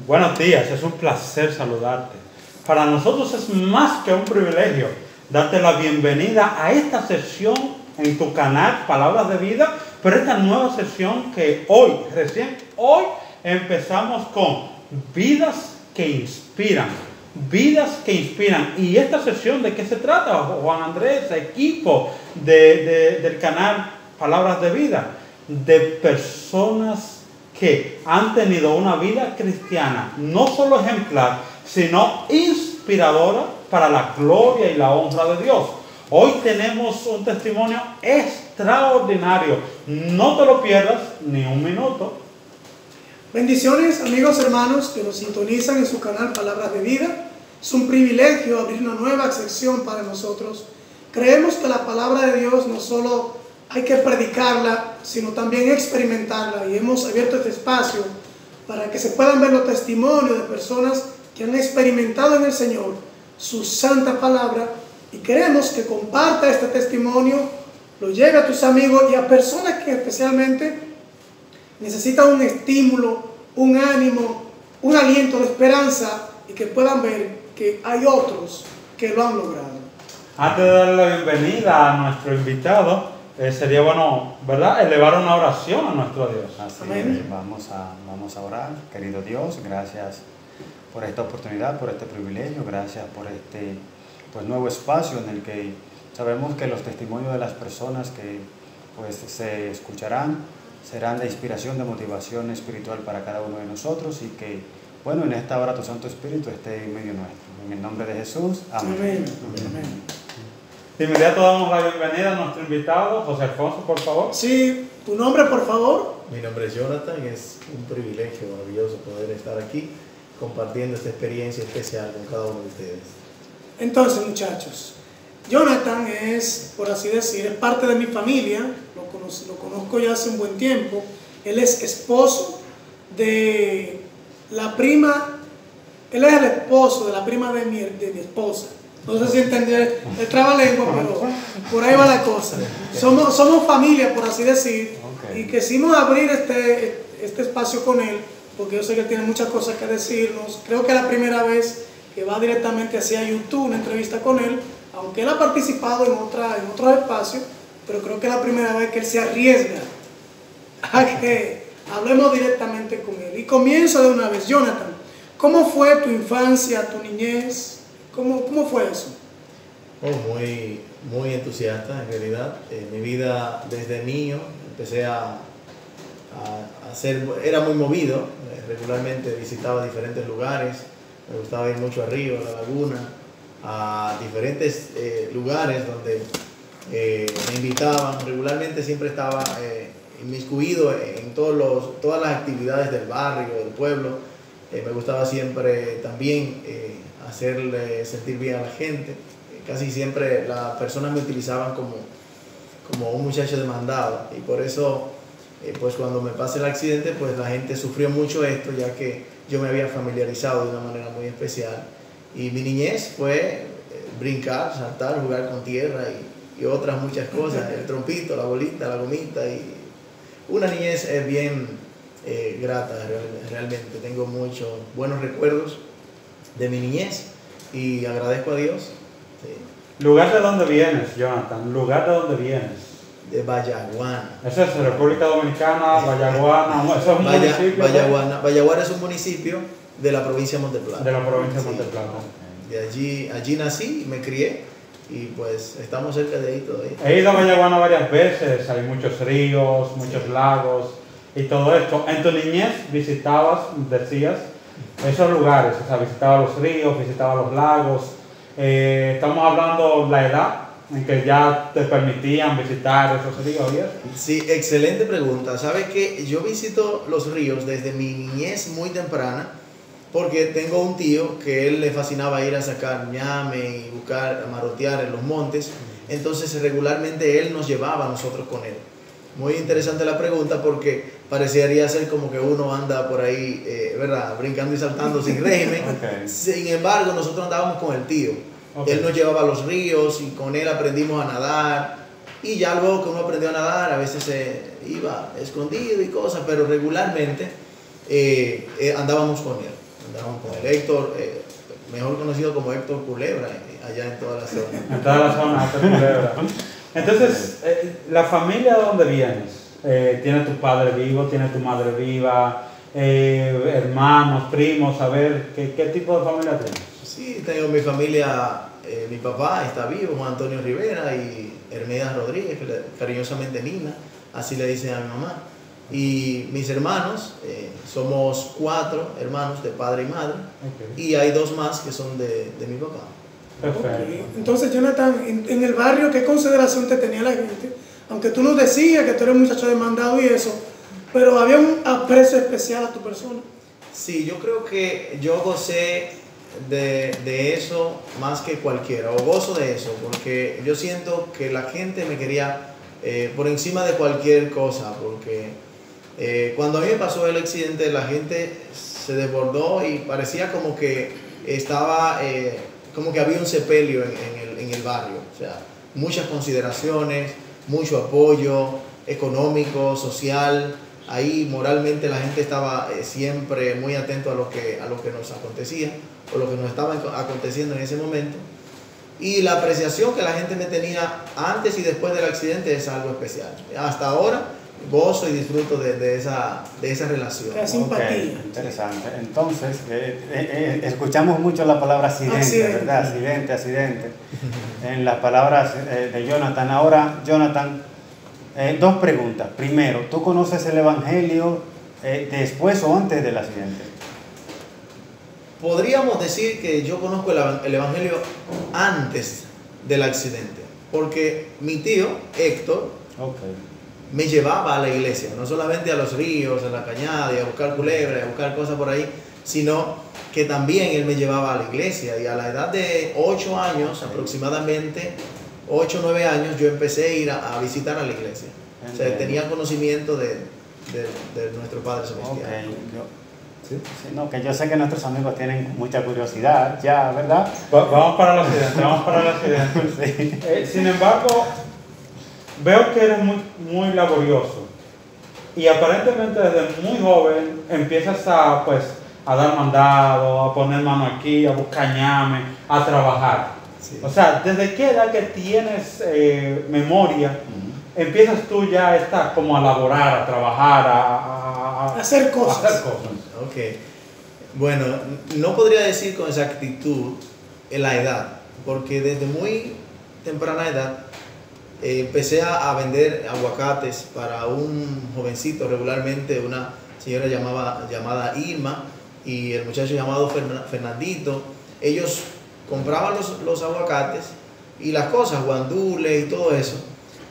Buenos días, es un placer saludarte. Para nosotros es más que un privilegio darte la bienvenida a esta sesión en tu canal Palabras de Vida, pero esta nueva sesión que recién hoy empezamos con Vidas que Inspiran. Vidas que inspiran. ¿Y esta sesión de qué se trata, Juan Andrés, equipo del canal Palabras de Vida? De personas que han tenido una vida cristiana no solo ejemplar, sino inspiradora para la gloria y la honra de Dios. Hoy tenemos un testimonio extraordinario. No te lo pierdas ni un minuto. Bendiciones, amigos, hermanos que nos sintonizan en su canal Palabras de Vida. Es un privilegio abrir una nueva sección para nosotros. Creemos que la palabra de Dios no solo hay que predicarla, sino también experimentarla. Y hemos abierto este espacio para que se puedan ver los testimonios de personas que han experimentado en el Señor su santa palabra. Y queremos que comparta este testimonio, lo lleve a tus amigos y a personas que especialmente necesitan un estímulo, un ánimo, un aliento de esperanza, y que puedan ver que hay otros que lo han logrado. Antes de darle la bienvenida a nuestro invitado, sería bueno, ¿verdad?, elevar una oración a nuestro Dios. Así es, vamos a orar. Querido Dios, gracias por esta oportunidad, por este privilegio, gracias por este nuevo espacio en el que sabemos que los testimonios de las personas que se escucharán serán de inspiración, de motivación espiritual para cada uno de nosotros, y que, en esta hora tu Santo Espíritu esté en medio nuestro. En el nombre de Jesús, amén. Amén. Amén. De inmediato damos la bienvenida a nuestro invitado, José Alfonso, por favor. Sí, tu nombre, por favor. Mi nombre es Jonathan, es un privilegio maravilloso poder estar aquí compartiendo esta experiencia especial con cada uno de ustedes. Entonces, muchachos, Jonathan es, por así decir, es parte de mi familia. Lo conozco ya hace un buen tiempo. Él es esposo de la prima, él es el esposo de la prima de mi esposa. No sé si entender el trabalengua, pero por ahí va la cosa. Somos familia, por así decir, y quisimos abrir este espacio con él, porque yo sé que él tiene muchas cosas que decirnos. Creo que es la primera vez que va directamente hacia YouTube, una entrevista con él, aunque él ha participado en otros espacios, pero creo que es la primera vez que él se arriesga a que hablemos directamente con él. Y comienzo de una vez. Jonathan, ¿cómo fue tu infancia, tu niñez? ¿Cómo fue eso? Muy entusiasta, en realidad. Mi vida desde niño empecé era muy movido. Regularmente visitaba diferentes lugares. Me gustaba ir mucho a Río, a la Laguna, a diferentes lugares donde me invitaban. Regularmente siempre estaba inmiscuido en todas las actividades del barrio, del pueblo. Me gustaba siempre también hacerle sentir bien a la gente. Casi siempre las personas me utilizaban como un muchacho demandado, y por eso cuando me pasa el accidente, pues la gente sufrió mucho esto, ya que yo me había familiarizado de una manera muy especial. Y mi niñez fue brincar, saltar, jugar con tierra y otras muchas cosas, el trompito, la bolita, la gomita, y una niñez bien grata. Realmente tengo muchos buenos recuerdos de mi niñez y agradezco a Dios. Sí. ¿Lugar de dónde vienes, Jonathan? ¿Lugar de dónde vienes? De Vallaguana. Eso es República Dominicana, Vallaguana, eso es un municipio. Vallaguana es un municipio de la provincia de Monte Plata. De la provincia de Monte Plata. De allí nací, me crié, y pues estamos cerca de ahí todavía. He ido a Vallaguana varias veces, hay muchos ríos, muchos lagos y todo esto. En tu niñez visitabas, decías, esos lugares, o sea, visitabas los ríos, visitabas los lagos. Estamos hablando de la edad en que ya te permitían visitar esos ríos, ¿sí? Sí, excelente pregunta. ¿Sabes qué? Yo visito los ríos desde mi niñez muy temprana, porque tengo un tío que él le fascinaba ir a sacar ñame y buscar, marotear en los montes. Entonces regularmente él nos llevaba a nosotros con él. Muy interesante la pregunta, porque parecería ser como que uno anda por ahí, ¿verdad?, brincando y saltando sin régimen. Okay. Sin embargo, nosotros andábamos con el tío. Okay. Él nos llevaba a los ríos y con él aprendimos a nadar. Y ya luego que uno aprendió a nadar, a veces se iba escondido y cosas, pero regularmente andábamos con él. andábamos con el Héctor, mejor conocido como Héctor Culebra, allá en toda la zona. En toda la zona, Héctor Culebra. Entonces, ¿la familia de dónde vienes? ¿Tienes tu padre vivo? ¿Tienes tu madre viva? Hermanos, primos, a ver, ¿qué tipo de familia tienes? Sí, tengo mi familia, mi papá está vivo, Juan Antonio Rivera, y Hermías Rodríguez, cariñosamente Nina, así le dicen a mi mamá. Y mis hermanos, somos 4 hermanos de padre y madre, okay. Y hay 2 más que son de mi papá. Perfecto. Okay. Entonces, Jonathan, en el barrio, ¿qué consideración te tenía la gente? Aunque tú nos decías que tú eres un muchacho demandado y eso, pero había un aprecio especial a tu persona. Sí, yo creo que yo gocé de eso más que cualquiera, o gozo de eso, porque yo siento que la gente me quería por encima de cualquier cosa, porque cuando a mí me pasó el accidente, la gente se desbordó y parecía como que estaba, como que había un sepelio en el barrio, o sea, muchas consideraciones, mucho apoyo económico, social. Ahí moralmente la gente estaba siempre muy atento a lo que nos acontecía o lo que nos estaba aconteciendo en ese momento. Y la apreciación que la gente me tenía antes y después del accidente es algo especial. Hasta ahora gozo y disfruto de esa relación. La simpatía. Okay, interesante. Entonces, escuchamos mucho la palabra accidente, ¿verdad? Accidente. En las palabras de Jonathan. Ahora, Jonathan, 2 preguntas. Primero, ¿tú conoces el Evangelio después o antes del accidente? Podríamos decir que yo conozco el Evangelio antes del accidente, porque mi tío, Héctor, me llevaba a la iglesia, no solamente a los ríos, a la cañada, y a buscar culebras, a buscar cosas por ahí, sino que también él me llevaba a la iglesia, y a la edad de 8 años, aproximadamente 8 o 9 años, yo empecé a ir a visitar a la iglesia. O sea, tenía conocimiento de nuestro Padre Celestial. Okay. ¿Sí? Sí, no, que yo sé que nuestros amigos tienen mucha curiosidad ya, ¿verdad? Vamos para el accidente, sí. Sin embargo, veo que eres muy laborioso y aparentemente desde muy joven empiezas a dar mandado, a poner mano aquí, a buscar ñame, a trabajar. Sí. O sea, ¿desde qué edad que tienes memoria empiezas tú ya a estar como a laborar, a trabajar, a hacer cosas? Ok. Bueno, no podría decir con exactitud la edad, porque desde muy temprana edad empecé a vender aguacates para un jovencito, regularmente una señora llamada Irma y el muchacho llamado Fernandito. Ellos compraban los aguacates y las cosas, guandules y todo eso,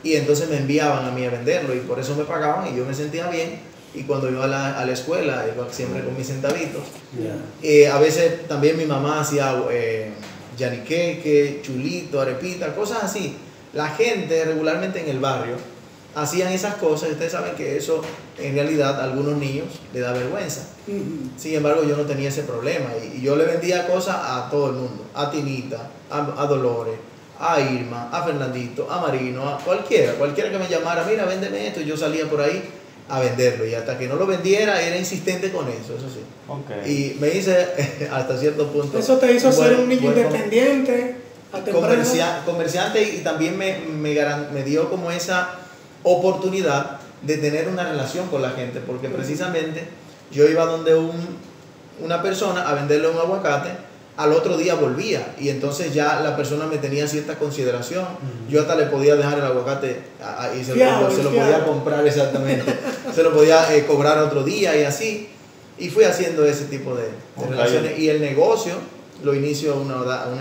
y entonces me enviaban a mí a venderlo y por eso me pagaban y yo me sentía bien. Y cuando iba a la escuela, iba siempre con mis centavitos. A veces también mi mamá hacía yaniqueque, chulito, arepita, cosas así. La gente regularmente en el barrio hacían esas cosas y ustedes saben que eso en realidad a algunos niños les da vergüenza. Sin embargo, yo no tenía ese problema y yo le vendía cosas a todo el mundo, a Tinita, a Dolores, a Irma, a Fernandito, a Marino, a cualquiera que me llamara, mira, véndeme esto, y yo salía por ahí a venderlo, y hasta que no lo vendiera era insistente con eso sí. Okay. Y me hice hasta cierto punto. Eso te hizo ser un niño independiente, comerciante, y también me dio como esa oportunidad de tener una relación con la gente, porque precisamente yo iba donde una persona a venderle un aguacate, al otro día volvía y entonces ya la persona me tenía cierta consideración. Yo hasta le podía dejar el aguacate y se lo podía comprar, exactamente. Se lo podía cobrar otro día y así. Y fui haciendo ese tipo de relaciones. Y el negocio lo inicio a una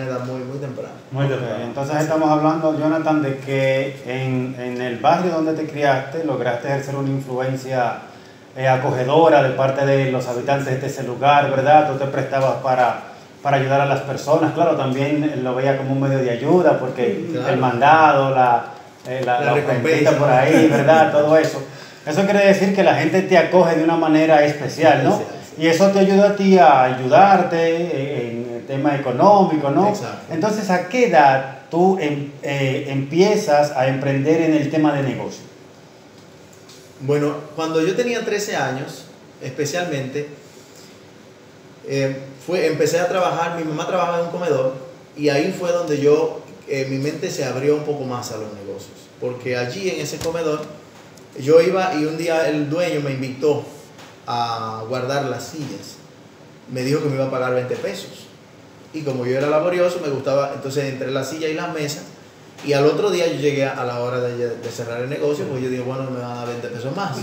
edad muy temprana. Muy temprana. Entonces estamos hablando, Jonathan, de que en el barrio donde te criaste lograste ejercer una influencia acogedora de parte de los habitantes de ese lugar, ¿verdad? Tú te prestabas para ayudar a las personas. Claro, también lo veía como un medio de ayuda, porque el mandado, la recompensa por ahí, ¿verdad? Todo eso. Eso quiere decir que la gente te acoge de una manera especial, ¿no? Y eso te ayuda a ti a ayudarte en el tema económico, ¿no? Exacto. Entonces, ¿a qué edad tú empiezas a emprender en el tema de negocio? Bueno, cuando yo tenía 13 años, especialmente, empecé a trabajar, mi mamá trabajaba en un comedor y ahí fue donde mi mente se abrió un poco más a los negocios, porque allí en ese comedor yo iba y un día el dueño me invitó a guardar las sillas, me dijo que me iba a pagar 20 pesos y como yo era laborioso me gustaba, entonces entre la silla y las mesas. Y al otro día yo llegué a la hora de cerrar el negocio, pues yo dije, bueno, me van a dar 20 pesos más.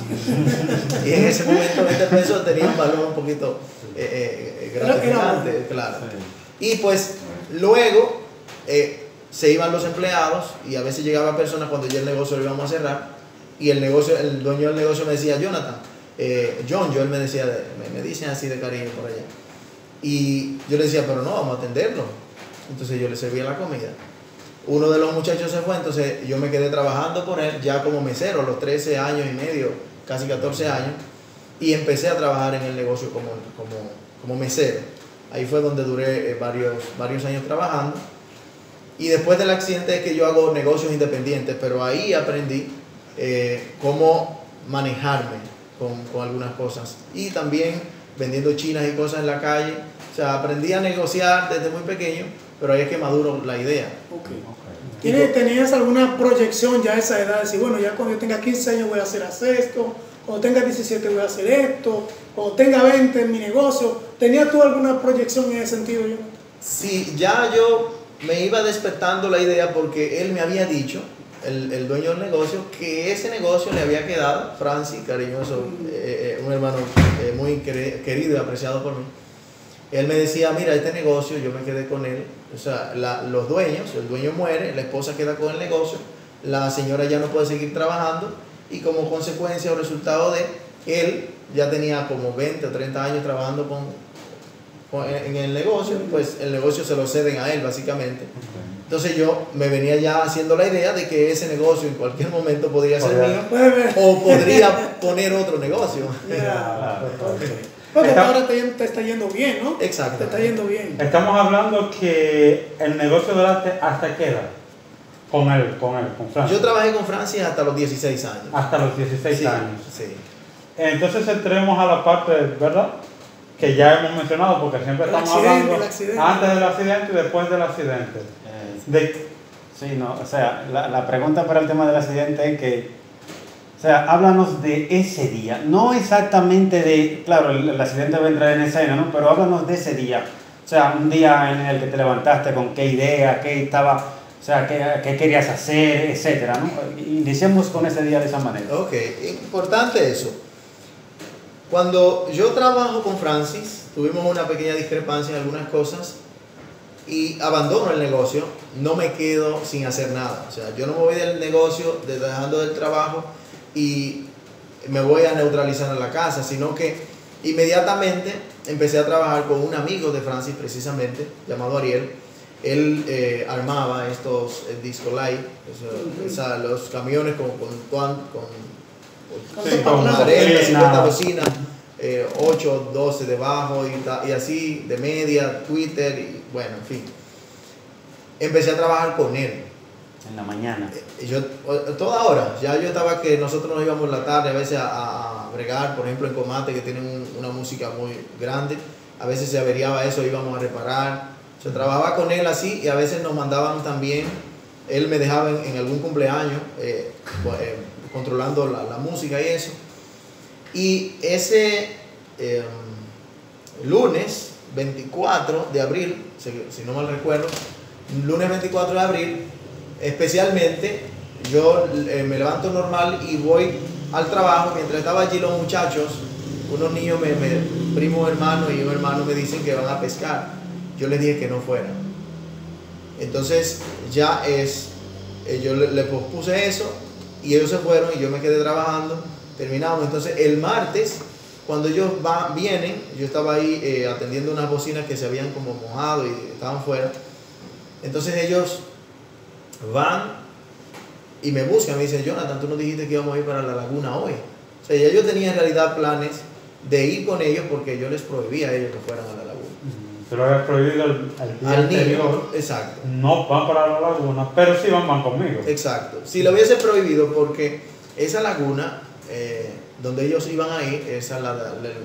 Y en ese momento 20 pesos tenía un valor un poquito gratificante, claro. Y pues luego se iban los empleados y a veces llegaban personas cuando ya el negocio lo íbamos a cerrar y el dueño del negocio me decía, Jonathan, John, él me decía, me dicen así de cariño por allá. Y yo le decía, pero no, vamos a atenderlo. Entonces yo le servía la comida. Uno de los muchachos se fue, entonces yo me quedé trabajando con él ya como mesero a los 13 años y medio, casi 14 años, y empecé a trabajar en el negocio como mesero. Ahí fue donde duré varios años trabajando. Y después del accidente es que yo hago negocios independientes, pero ahí aprendí cómo manejarme con algunas cosas. Y también vendiendo chinas y cosas en la calle. O sea, aprendí a negociar desde muy pequeño, pero ahí es que maduro la idea. ¿Tenías alguna proyección ya a esa edad? Decir, bueno, ya cuando yo tenga 15 años voy a hacer esto, cuando tenga 17 voy a hacer esto, cuando tenga 20 en mi negocio. ¿Tenías tú alguna proyección en ese sentido? Sí, ya yo me iba despertando la idea porque él me había dicho, el dueño del negocio, que ese negocio le había quedado, Francis, cariñoso, un hermano muy querido y apreciado por mí. Él me decía, mira, este negocio, yo me quedé con él, o sea, los dueños, el dueño muere, la esposa queda con el negocio, la señora ya no puede seguir trabajando y como consecuencia o resultado de él ya tenía como 20 o 30 años trabajando en el negocio, pues el negocio se lo ceden a él básicamente. Entonces yo me venía ya haciendo la idea de que ese negocio en cualquier momento podría ser mío o podría poner otro negocio. Porque ahora te está yendo bien, ¿no? Exacto. Te está yendo bien. Estamos hablando que el negocio duraste hasta qué edad con Francis. Yo trabajé con Francis hasta los 16 años. Hasta los 16 años. Sí. Entonces entremos a la parte, ¿verdad? Que ya hemos mencionado, porque siempre estamos hablando antes del accidente y después del accidente. Sí, no, o sea, la pregunta para el tema del accidente es que, o sea, háblanos de ese día, no exactamente de, claro, el accidente va a entrar en escena, ¿no? Pero háblanos de ese día, o sea, un día en el que te levantaste con qué idea, qué estaba, o sea, qué querías hacer, etcétera, ¿no? Iniciemos con ese día de esa manera. Ok, importante eso. Cuando yo trabajo con Francis, tuvimos una pequeña discrepancia en algunas cosas y abandono el negocio, no me quedo sin hacer nada. O sea, yo no me voy del negocio, dejando del trabajo y me voy a neutralizar en la casa, sino que inmediatamente empecé a trabajar con un amigo de Francis precisamente, llamado Ariel. Él armaba estos disco light, los camiones con 40, 50 bocinas, 8, 12 debajo y así de media, Twitter y bueno, en fin. Empecé a trabajar con él. En la mañana. Toda hora. Ya yo estaba que nosotros nos íbamos en la tarde a veces a bregar, por ejemplo en Comate, que tienen una música muy grande. A veces se averiaba eso, íbamos a reparar. Se trabajaba con él así y a veces nos mandaban también. Él me dejaba en algún cumpleaños controlando la música y eso. Y ese lunes 24 de abril, si no mal recuerdo, lunes 24 de abril, especialmente yo me levanto normal y voy al trabajo. Mientras estaba allí los muchachos, unos niños, primo hermano y un hermano me dicen que van a pescar. Yo les dije que no fueran. Entonces ya yo le pospuse eso y ellos se fueron y yo me quedé trabajando. Terminamos. Entonces el martes, cuando ellos vienen, yo estaba ahí atendiendo unas bocinas que se habían como mojado y estaban fuera. Entonces ellos van y me buscan, me dicen, Jonathan, tú nos dijiste que íbamos a ir para la laguna hoy. O sea, ya yo tenía en realidad planes de ir con ellos porque yo les prohibía a ellos que fueran a la laguna. Se lo había prohibido el día anterior. Exacto. No van para la laguna, pero sí van conmigo. Exacto. Si lo hubiese prohibido, porque esa laguna donde ellos iban a ir,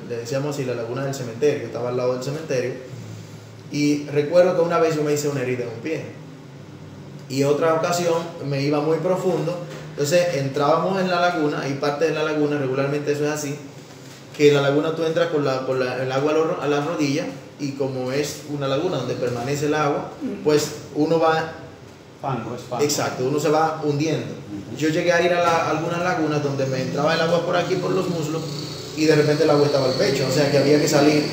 le decíamos así, la laguna del cementerio, estaba al lado del cementerio. Y recuerdo que una vez yo me hice una herida en un pie. Y otra ocasión me iba muy profundo. Entonces entrábamos en la laguna, y parte de la laguna, regularmente eso es así, que en la laguna tú entras con el agua a la rodilla, y como es una laguna donde permanece el agua, pues uno va... Fango, es fango. Exacto, uno se va hundiendo. Yo llegué a ir a algunas lagunas donde me entraba el agua por aquí, por los muslos, y de repente el agua estaba al pecho, o sea que había que salir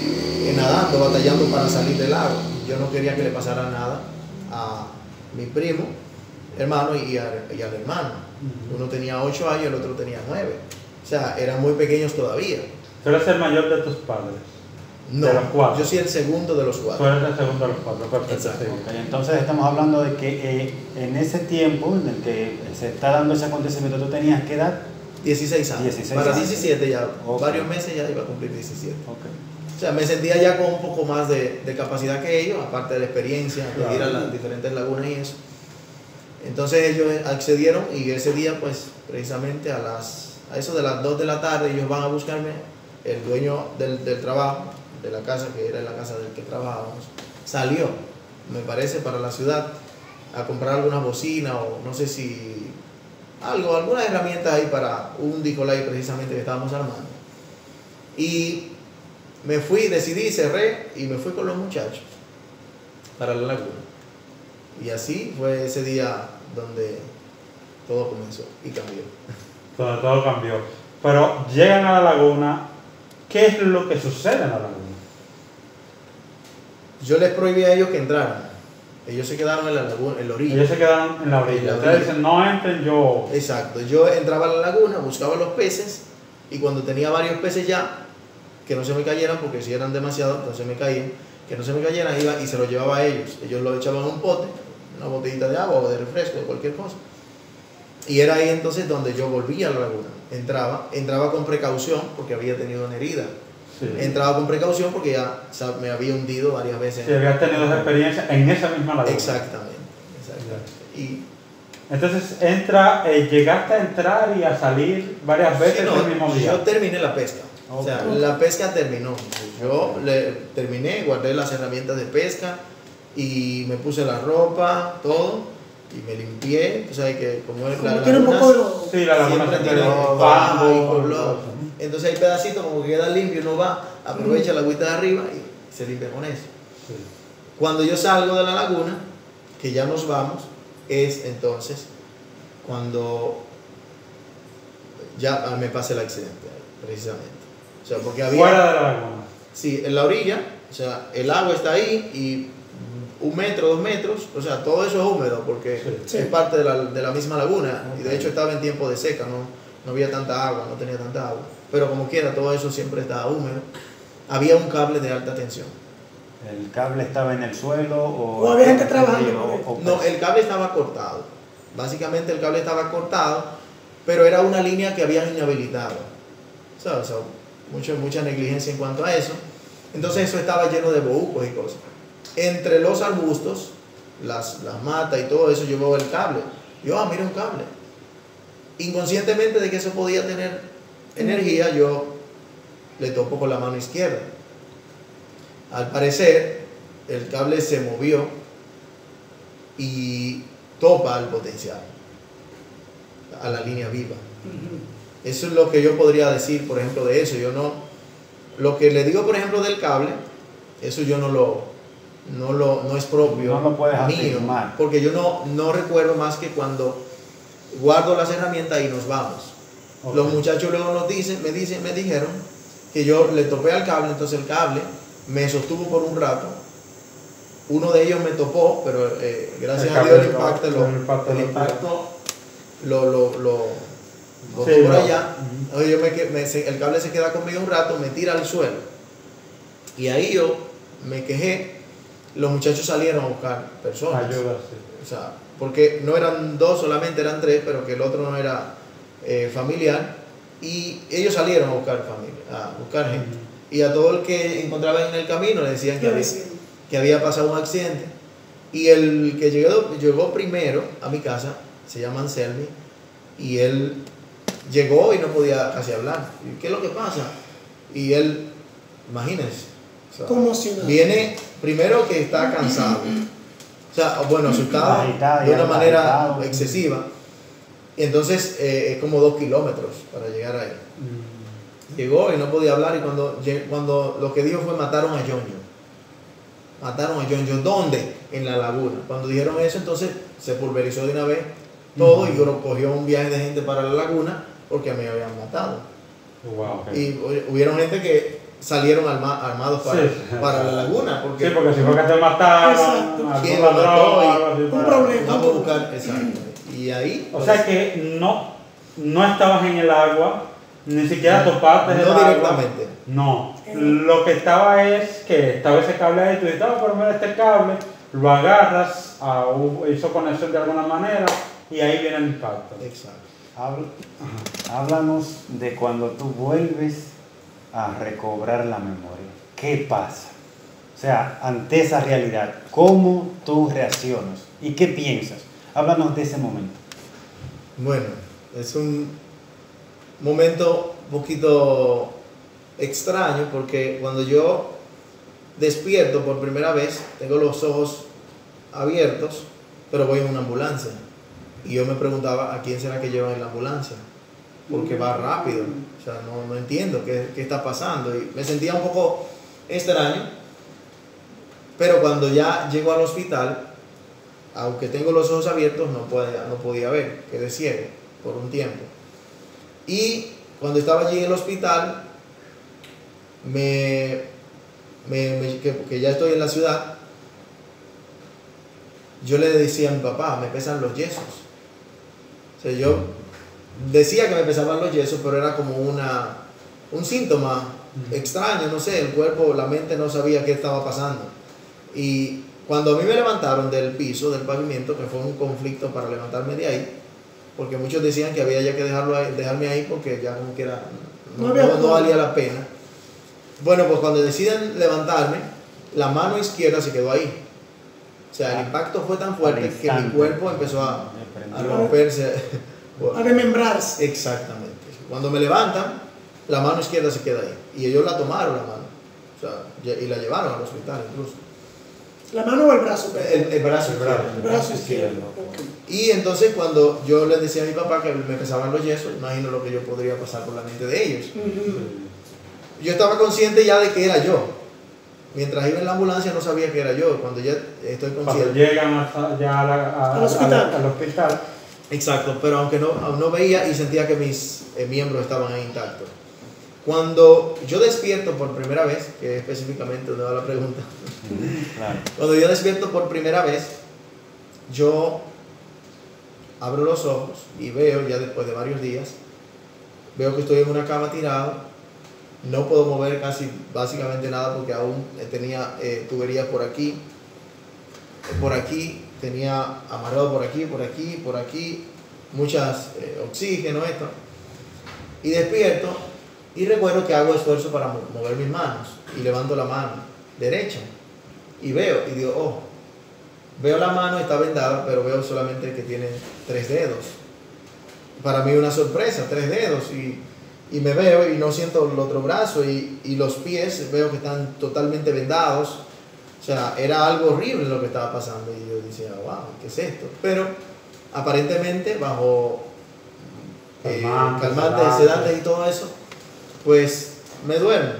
nadando, batallando para salir del agua. Yo no quería que le pasara nada a mi primo, hermano y al hermano. Uno tenía 8 años, el otro tenía 9. O sea, eran muy pequeños todavía. ¿Tú eres el mayor de tus padres? No, de los 4. yo soy el segundo de los Tú 4. eres el segundo de los 4, perfecto. Exacto. Sí. Ok, entonces estamos hablando de que en ese tiempo en el que se está dando ese acontecimiento, ¿tú tenías qué edad? 16 años. 16 para años. 17 ya, Ok. varios meses ya iba a cumplir 17. Ok. O sea, me sentía ya con un poco más de capacidad que ellos, aparte de la experiencia, de ir a las diferentes lagunas y eso. Entonces ellos accedieron, y ese día, pues, precisamente a eso de las 2 de la tarde, ellos van a buscarme. El dueño del trabajo, de la casa, que era la casa del que trabajábamos, salió, me parece, para la ciudad a comprar alguna bocina o no sé si alguna herramienta ahí para un Dicolay precisamente que estábamos armando. Y me fui, decidí, cerré y me fui con los muchachos para la laguna. Y así fue ese día donde todo comenzó y cambió. Donde todo cambió. Pero llegan a la laguna, ¿qué es lo que sucede en la laguna? Yo les prohibí a ellos que entraran. Ellos se quedaron en la laguna, en la orilla. Ellos se quedaron en la orilla. En la Ustedes orilla. dicen, no entren, yo... Exacto, yo entraba a la laguna, buscaba los peces, y cuando tenía varios peces ya, que no se me cayeran, porque si eran demasiados, entonces me caían, que no se me cayeran, iba y se los llevaba a ellos. Ellos lo echaban en un pote, una botellita de agua o de refresco, de cualquier cosa. Y era ahí entonces donde yo volvía a la laguna. Entraba con precaución porque había tenido una herida. Sí. Entraba con precaución porque ya me había hundido varias veces. Si habías tenido esa experiencia en esa misma laguna. Exactamente. Y Entonces llegaste a entrar y a salir varias veces sí, no, el mismo día. yo terminé la pesca. O sea, la pesca terminó. Yo terminé, guardé las herramientas de pesca y me puse la ropa, todo, y me limpié. O sea, que como es Como tiene un poco de lodo. Sí, la laguna siempre se tiene quedó baja y fango, color. Entonces hay pedacitos como que queda limpio, uno va, aprovecha la agüita de arriba y se limpia con eso. Sí. Cuando yo salgo de la laguna, que ya nos vamos, es entonces cuando ya me pasa el accidente, precisamente. O sea, porque había... Fuera de la laguna. Sí, en la orilla, o sea, el agua está ahí y 1 metro, 2 metros, o sea, todo eso es húmedo porque Sí. es parte de la misma laguna. Y de hecho estaba en tiempo de seca, no había tanta agua, no tenía tanta agua. Pero como quiera, todo eso siempre estaba húmedo. Había un cable de alta tensión. ¿El cable estaba en el suelo o había gente trabajando con él? No, el cable estaba cortado. Básicamente el cable estaba cortado, pero era una línea que habían inhabilitado. O sea, mucha negligencia en cuanto a eso. Entonces eso estaba lleno de bejucos y cosas. Entre los arbustos, las matas y todo eso, yo veo el cable. Yo, mira un cable. Inconscientemente de que eso podía tener energía, yo le topo con la mano izquierda. Al parecer, el cable se movió y topa el potencial a la línea viva. Eso es lo que yo podría decir, por ejemplo, de eso. Yo no, lo que le digo, por ejemplo, del cable, eso yo no es propio No lo puedes mío, afirmar. porque yo no recuerdo más que cuando guardo las herramientas y nos vamos. Ok. Los muchachos luego me dijeron que yo le topé al cable, entonces el cable me sostuvo por un rato. Uno de ellos me topó, pero gracias a Dios el impacto lo Sí, por no. allá. Entonces el cable se queda conmigo un rato, me tira al suelo. Y ahí yo me quejé. Los muchachos salieron a buscar personas. Ayuda, sí. O sea, porque no eran 2 solamente, eran 3, pero que el otro no era familiar. Y ellos salieron a buscar gente. Y a todo el que encontraban en el camino le decían que había pasado un accidente. Y el que llegó primero a mi casa se llama Anselmi, y él llegó y no podía casi hablar. ¿Y qué es lo que pasa? Y él, imagínense, o sea, Conmocionado. viene primero que está cansado, o sea, bueno, asustado Agitado, de una manera agitado. excesiva. Y entonces es como 2 kilómetros para llegar ahí. Llegó y no podía hablar, y cuando lo que dijo fue: mataron a Yoño. Mataron a Yoño. ¿Dónde? En la laguna. Cuando dijeron eso, entonces se pulverizó de una vez todo, y cogió un viaje de gente para la laguna porque a mí me habían matado. Wow. Y hubieron gente que salieron armados para la laguna. Porque, Sí, porque si fue que te mataron, Exacto. algún ¿Quién lo mató? ladrón, algo así, Un para- problema. vamos a buscar, exacto. Y ahí, O sea que no estabas en el agua, ni siquiera topaste el no agua. directamente. No, lo que estaba es que estaba ese cable ahí, tú dices, pero mira este cable, lo agarras, hizo conexión de alguna manera y ahí viene el impacto. Exacto. Háblanos de cuando tú vuelves a recobrar la memoria. ¿Qué pasa? O sea, ante esa realidad, ¿cómo tú reaccionas? ¿Y qué piensas? Háblanos de ese momento. Bueno, es un momento un poquito extraño, porque cuando yo despierto por primera vez, tengo los ojos abiertos, pero voy en una ambulancia. Y yo me preguntaba: ¿a quién será que llevan en la ambulancia? Porque va rápido. O sea, no entiendo qué está pasando. Y me sentía un poco extraño. Pero cuando ya llego al hospital, aunque tengo los ojos abiertos, no podía ver, quedé ciego por un tiempo. Y cuando estaba allí en el hospital, que ya estoy en la ciudad, yo le decía a mi papá: me pesan los yesos. O sea, yo decía que me pesaban los yesos, pero era como un síntoma extraño, no sé, el cuerpo, la mente no sabía qué estaba pasando. Y cuando a mí me levantaron del piso, del pavimento, que fue un conflicto para levantarme de ahí, porque muchos decían que había ya que dejarme ahí porque ya como que no valía la pena. Bueno, pues cuando deciden levantarme, la mano izquierda se quedó ahí. O sea, el impacto fue tan fuerte que mi cuerpo empezó a romperse. A desmembrarse. Exactamente. Cuando me levantan, la mano izquierda se queda ahí. Y ellos la tomaron, la mano. O sea, y la llevaron al hospital incluso. ¿La mano o el brazo? El brazo. El brazo izquierdo. Ok. Y entonces cuando yo les decía a mi papá que me pesaban los yesos, imagino lo que yo podría pasar por la mente de ellos. Yo estaba consciente ya de que era yo. Mientras iba en la ambulancia no sabía que era yo. Cuando ya estoy consciente. Cuando llegan ya al hospital. al hospital. Exacto, pero aunque no veía y sentía que mis miembros estaban ahí intactos. Cuando yo despierto por primera vez, que específicamente donde va la pregunta, Claro. cuando yo despierto por primera vez, yo abro los ojos y veo, ya después de varios días, veo que estoy en una cama tirado, no puedo mover casi básicamente nada porque aún tenía tuberías por aquí, tenía amarrado por aquí, muchas oxígeno, esto, y despierto. Y recuerdo que hago esfuerzo para mover mis manos y levanto la mano derecha y veo y digo, oh, veo la mano, está vendada, pero veo solamente que tiene 3 dedos. Para mí una sorpresa, 3 dedos, y me veo y no siento el otro brazo, y los pies veo que están totalmente vendados. O sea, era algo horrible lo que estaba pasando, y yo decía, wow, ¿qué es esto? Pero aparentemente bajo calmantes, sedantes y todo eso, pues me duermo.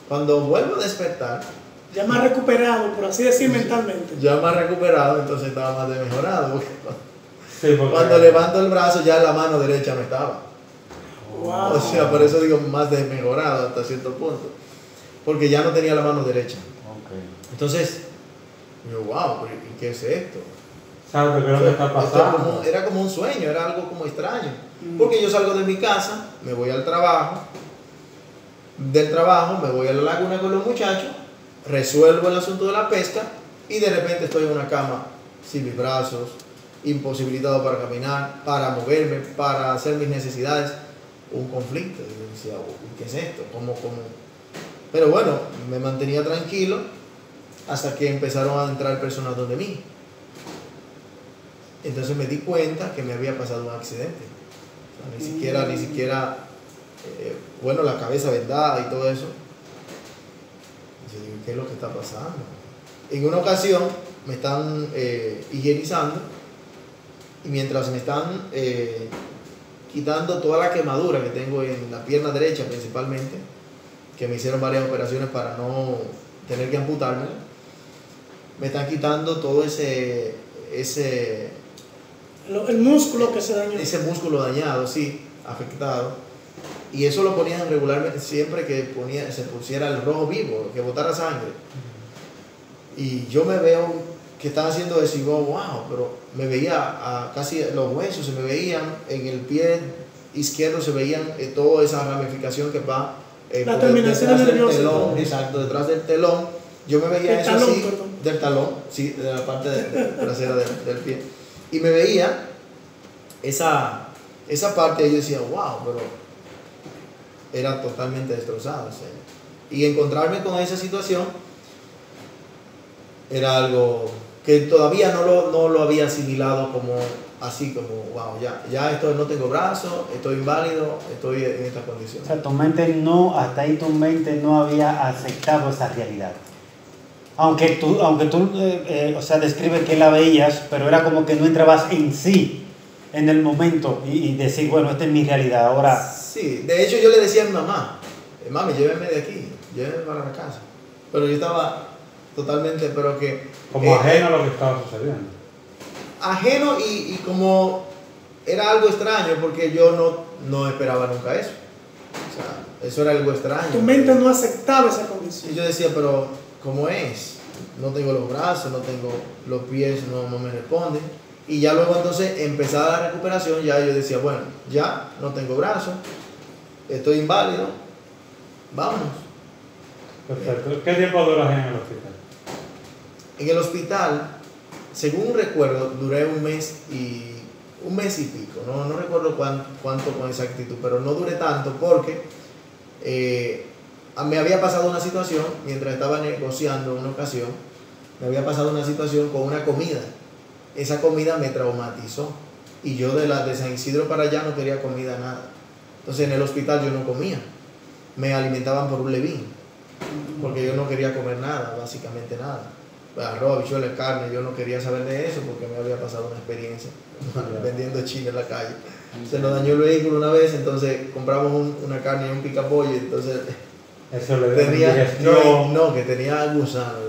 Cuando vuelvo a despertar, Ya más recuperado, por así decir, mentalmente. ya más recuperado, entonces estaba más desmejorado. Porque Cuando levanto el brazo, ya la mano derecha no estaba. Wow. O sea, por eso digo más desmejorado hasta cierto punto. Porque ya no tenía la mano derecha. Okay. Entonces, yo, wow, pero ¿y qué es esto? ¿Sabes qué es lo que está Esto pasando? era como un sueño, era algo como extraño. Porque yo salgo de mi casa, me voy al trabajo, del trabajo me voy a la laguna con los muchachos, resuelvo el asunto de la pesca y de repente estoy en una cama sin mis brazos, imposibilitado para caminar, para moverme, para hacer mis necesidades. Un conflicto. Y yo decía, ¿qué es esto? ¿Cómo? Pero bueno, me mantenía tranquilo hasta que empezaron a entrar personas donde mí. Entonces me di cuenta que me había pasado un accidente. O sea, ni siquiera, bueno, la cabeza vendada y todo eso. Y yo digo, ¿qué es lo que está pasando? En una ocasión me están higienizando y mientras me están quitando toda la quemadura que tengo en la pierna derecha principalmente, que me hicieron varias operaciones para no tener que amputarme, me están quitando todo el músculo que se dañó. Ese músculo dañado, sí, afectado. Y eso lo ponían regularmente siempre que se pusiera el rojo vivo, que botara sangre. Y yo me veo que están haciendo eso y digo, wow, pero me veía casi los huesos, se me veían en el pie izquierdo, se veían toda esa ramificación que va la terminación del telón, exacto, detrás del telón. Yo me veía eso talón, así, perdón. del talón, sí, de la parte trasera del pie. Y me veía esa parte y yo decía, wow, pero era totalmente destrozado. O sea, y encontrarme con esa situación era algo que todavía no lo había asimilado como así, como wow, ya esto, no tengo brazo, estoy inválido, estoy en esta condición. O sea, hasta ahí tu mente no había aceptado esa realidad. Aunque tú o sea, describes que la veías, pero era como que no entrabas en sí, en el momento, y decir, bueno, esta es mi realidad, ahora... Sí, de hecho yo le decía a mi mamá, mami, lléveme de aquí, lléveme para la casa. Pero yo estaba totalmente, pero que... Como ajeno a lo que estaba sucediendo. Ajeno y como era algo extraño, porque yo no esperaba nunca eso. O sea, eso era algo extraño. Tu mente no aceptaba esa condición. Y yo decía, pero ¿cómo es? No tengo los brazos, no tengo los pies, no me responden. Y ya luego entonces empezada la recuperación, ya yo decía, bueno, ya no tengo brazos, estoy inválido, vámonos. Perfecto. ¿Qué tiempo duras en el hospital? En el hospital, según recuerdo, duré un mes y pico. No recuerdo cuánto con exactitud, pero no duré tanto porque me había pasado una situación, mientras estaba negociando una ocasión, me había pasado una situación con una comida. Esa comida me traumatizó y yo de San Isidro para allá no quería comida nada. Entonces en el hospital yo no comía, me alimentaban por un levín, porque yo no quería comer nada, básicamente nada. Arroz, habichuelas, carne, yo no quería saber de eso porque me había pasado una experiencia vendiendo chile en la calle. Se nos dañó el vehículo una vez, entonces compramos una carne y un picapollo, entonces eso le tenía que tenía gusanos.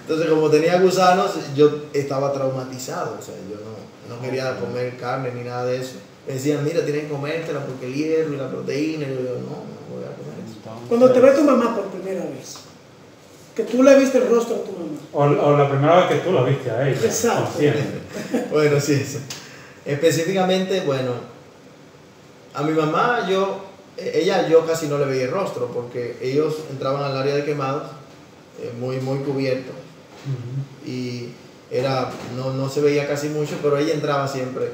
Entonces como tenía gusanos, yo estaba traumatizado, o sea, yo no quería comer carne ni nada de eso. Me decían, mira, tienes que comértela porque el hierro y la proteína, y yo digo, no voy a comer eso. Cuando te ve tu mamá por primera vez, que tú le viste el rostro a tu mamá. O la primera vez que tú la viste a ella. Exacto. Bueno, sí, eso. Específicamente, bueno, a mi mamá yo casi no le veía el rostro porque ellos entraban al área de quemados muy cubierto. Y no se veía casi mucho, pero ella entraba siempre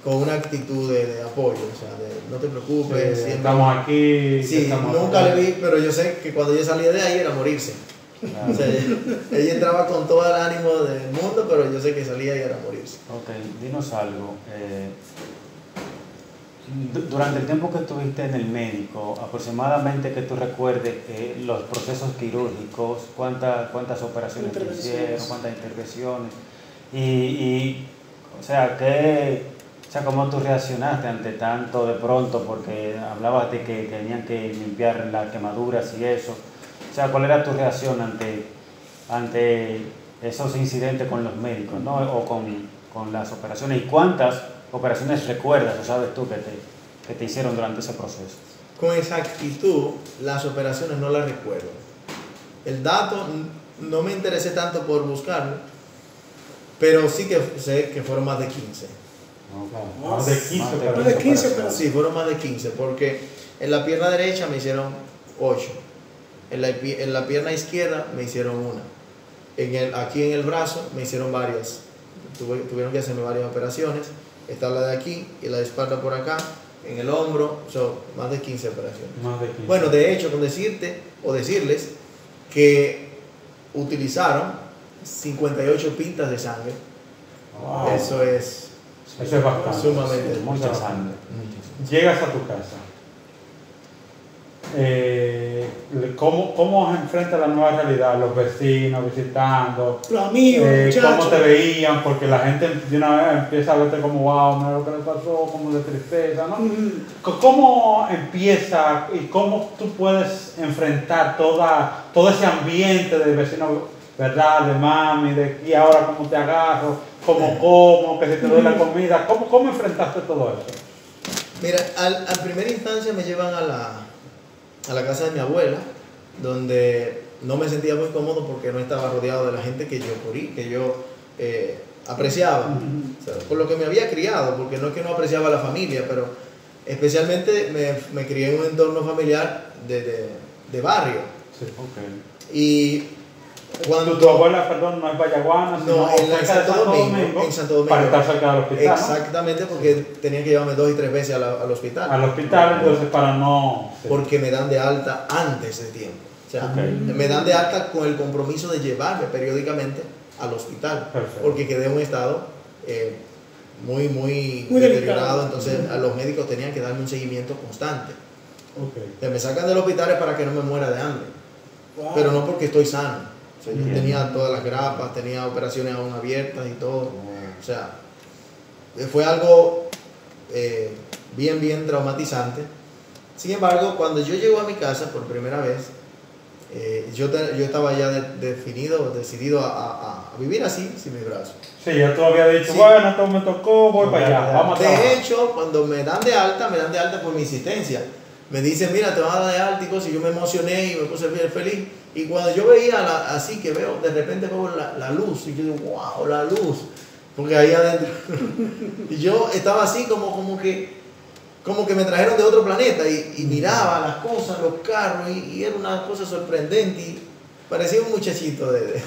con una actitud de apoyo, o sea, de no te preocupes, siempre. Estamos aquí. Sí, nunca le vi, pero yo sé que cuando ella salía de ahí era morirse. Claro. O sea, ella entraba con todo el ánimo del mundo, pero yo sé que salía y era morirse. Ok, dinos algo. Durante el tiempo que estuviste en el médico, aproximadamente que tú recuerdes los procesos quirúrgicos, cuántas operaciones te hicieron, cuántas intervenciones, o sea, cómo tú reaccionaste ante tanto de pronto, porque hablabas de que tenían que limpiar las quemaduras y eso. O sea, ¿cuál era tu reacción ante esos incidentes con los médicos, ¿no? O con las operaciones? ¿Y cuántas operaciones recuerdas o sabes tú que te hicieron durante ese proceso? Con exactitud, las operaciones no las recuerdo. El dato no me interesé tanto por buscarlo, pero sí que sé que fueron más de 15. Más de 15 pero sí, fueron más de 15, porque en la pierna derecha me hicieron 8, en la pierna izquierda me hicieron 1, aquí en el brazo me hicieron varias, tuvieron que hacerme varias operaciones, está la de aquí y la de espalda por acá, en el hombro, más de 15 operaciones. Más de 15. Bueno, de hecho, con decirles que utilizaron 58 pintas de sangre. Wow. Eso es Eso es bastante. Sumamente. Sí, Mucha bastante. sangre. Llegas a tu casa. ¿Cómo enfrentas la nueva realidad? Los vecinos visitando, Los amigos, muchachos. cómo te veían, porque la gente de una vez empieza a verte como wow, mira lo que le pasó, como de tristeza, ¿no? ¿Cómo empieza y cómo tú puedes enfrentar todo ese ambiente de vecinos, verdad, de mami, y ahora cómo te agarro, cómo como, que si te doy la comida, ¿cómo enfrentaste todo eso? Mira, a primera instancia me llevan a la casa de mi abuela, donde no me sentía muy cómodo porque no estaba rodeado de la gente que yo apreciaba, o sea, por lo que me había criado, porque no es que no apreciaba a la familia, pero especialmente me crié en un entorno familiar de barrio. Sí, ok. Y cuando Tu abuela, perdón, no es Vallaguana, sino no, en cerca de Santo Domingo, en Santo Domingo, para estar cerca del hospital, exactamente, porque tenía que llevarme 2 y 3 veces al hospital. Al hospital, entonces para no... Sí. Porque me dan de alta antes de tiempo. O sea, me dan de alta con el compromiso de llevarme periódicamente al hospital. Perfecto. Porque quedé en un estado muy delicado. deteriorado, entonces a los médicos tenían que darme un seguimiento constante. Okay. Me sacan del hospital es para que no me muera de hambre, Wow. pero no porque estoy sano. O sea, yo tenía todas las grapas, tenía operaciones aún abiertas y todo. O sea, fue algo bien traumatizante. Sin embargo, cuando yo llego a mi casa por primera vez, yo estaba ya decidido a vivir así, sin mis brazos. Sí, ya tú habías dicho, Sí. bueno, esto me tocó, voy para allá, vamos a trabajar. De hecho, cuando me dan de alta por mi insistencia. Me dicen, mira, te van a dar de alta y cosas, y yo me emocioné y me puse bien feliz. Y cuando yo veía así que veo, de repente veo la luz, y yo digo, wow, la luz, porque ahí adentro, y yo estaba así como que me trajeron de otro planeta, y miraba las cosas, los carros, y era una cosa sorprendente, y parecía un muchachito Sí.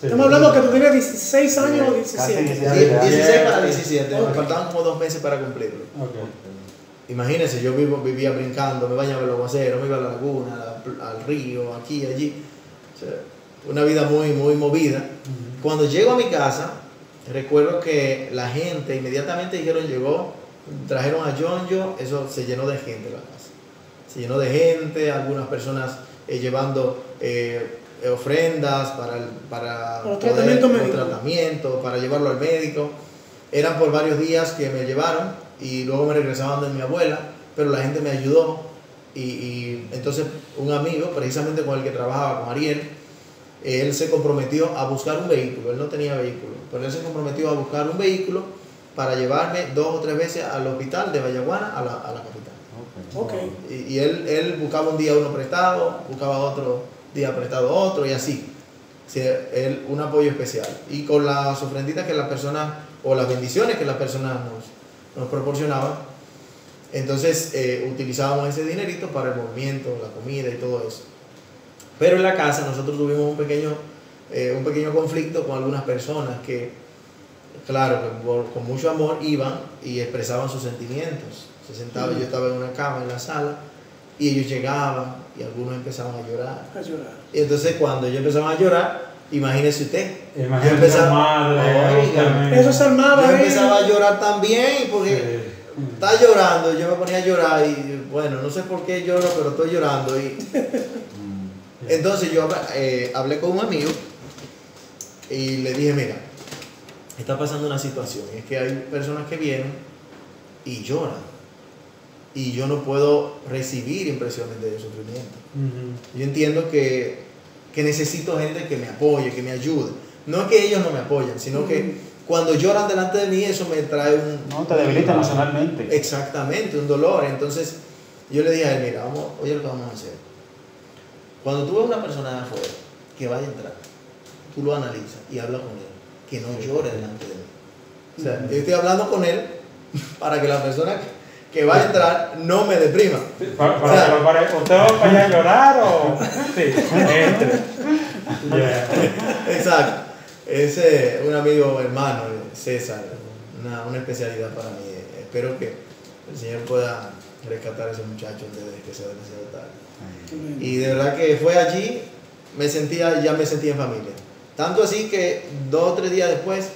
Estamos hablando que tú tenías 16 años o 17. 16 para 17, me Ok. faltaban como 2 meses para cumplirlo. Okay. Imagínense, yo vivía brincando, me bañaba en los aguaceros, me iba a la laguna, al río, aquí, allí. O sea, una vida muy movida. Cuando llego a mi casa, recuerdo que la gente inmediatamente dijeron, trajeron a Jonjo, eso se llenó de gente la casa. Se llenó de gente, algunas personas llevando ofrendas para los tratamientos médicos. Tratamiento, para llevarlo al médico. Eran por varios días que me llevaron y luego me regresaban de mi abuela, pero la gente me ayudó y entonces un amigo, precisamente con el que trabajaba, con Ariel, él se comprometió a buscar un vehículo. Él no tenía vehículo, pero él se comprometió a buscar un vehículo para llevarme 2 o 3 veces al hospital de Vallaguana a la capital. Okay. Y él buscaba un día uno prestado, buscaba otro día prestado otro y así. Sí, un apoyo especial. Y con las ofrenditas que las personas, o las bendiciones que las personas nos proporcionaban, entonces utilizábamos ese dinerito para el movimiento, la comida y todo eso. Pero en la casa nosotros tuvimos un pequeño conflicto con algunas personas que, claro, con mucho amor iban y expresaban sus sentimientos. Se sentaban, yo estaba en una cama en la sala y ellos llegaban y algunos empezaban a llorar. Y entonces cuando ellos empezaban a llorar, imagínese usted. Imagínate Empezaba, madre, Eso se armaba. yo empezaba a llorar también porque Sí. está llorando, yo me ponía a llorar y bueno, no sé por qué lloro, pero estoy llorando. Y entonces yo hablé con un amigo y le dije, mira, está pasando una situación, y es que hay personas que vienen y lloran y yo no puedo recibir impresiones de sufrimiento. Yo entiendo que necesito gente que me apoye, que me ayude. No es que ellos no me apoyen, sino que cuando lloran delante de mí, eso me trae No, te debilita emocionalmente. Exactamente, un dolor. Entonces yo le dije a él, mira, oye lo que vamos a hacer. Cuando tú ves a una persona de afuera que vaya a entrar, tú lo analizas y hablas con él, que no llore delante de mí. O sea, yo estoy hablando con él para que la persona que va a entrar no me deprima. Sí, ¿usted va para allá a llorar o...? Sí, entre. Exacto. Ese un amigo hermano, César, una especialidad para mí. Espero que el Señor pueda rescatar a ese muchacho antes de que sea demasiado tarde. Y de verdad que fue allí, ya me sentía en familia. Tanto así que 2 o 3 días después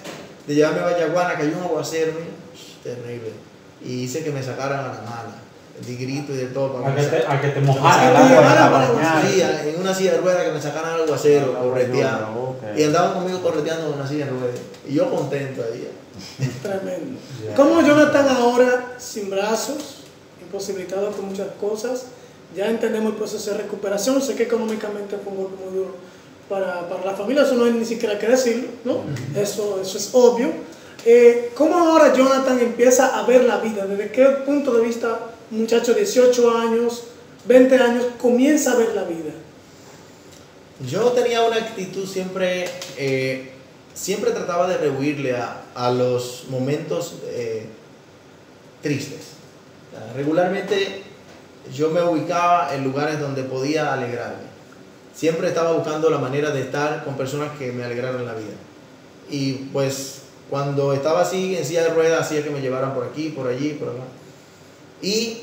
de llevarme a Vallaguana, cayó un aguacero, mira, terrible. Y hice que me sacaran a la mala, de grito y de todo. Para a que te Ah, mojaran. Sí, en una silla de ruedas que me sacaran al aguacero, correteando. Okay. Y andaban conmigo correteando en una silla de ruedas. Y yo contento ahí. Tremendo. Yeah. ¿Cómo Jonathan ahora, sin brazos, imposibilitado con muchas cosas, ya entendemos el proceso de recuperación? Sé que económicamente fue un golpe muy duro para la familia, eso no hay ni siquiera que decirlo, ¿no? Eso es obvio. ¿Cómo ahora Jonathan empieza a ver la vida? ¿Desde qué punto de vista un muchacho de 18 años, 20 años, comienza a ver la vida? Yo tenía una actitud siempre, siempre trataba de rehuirle a los momentos tristes. Regularmente yo me ubicaba en lugares donde podía alegrarme. Siempre estaba buscando la manera de estar con personas que me alegraran la vida. Y pues cuando estaba así en silla de ruedas, hacía que me llevaran por aquí, por allí, por acá. Y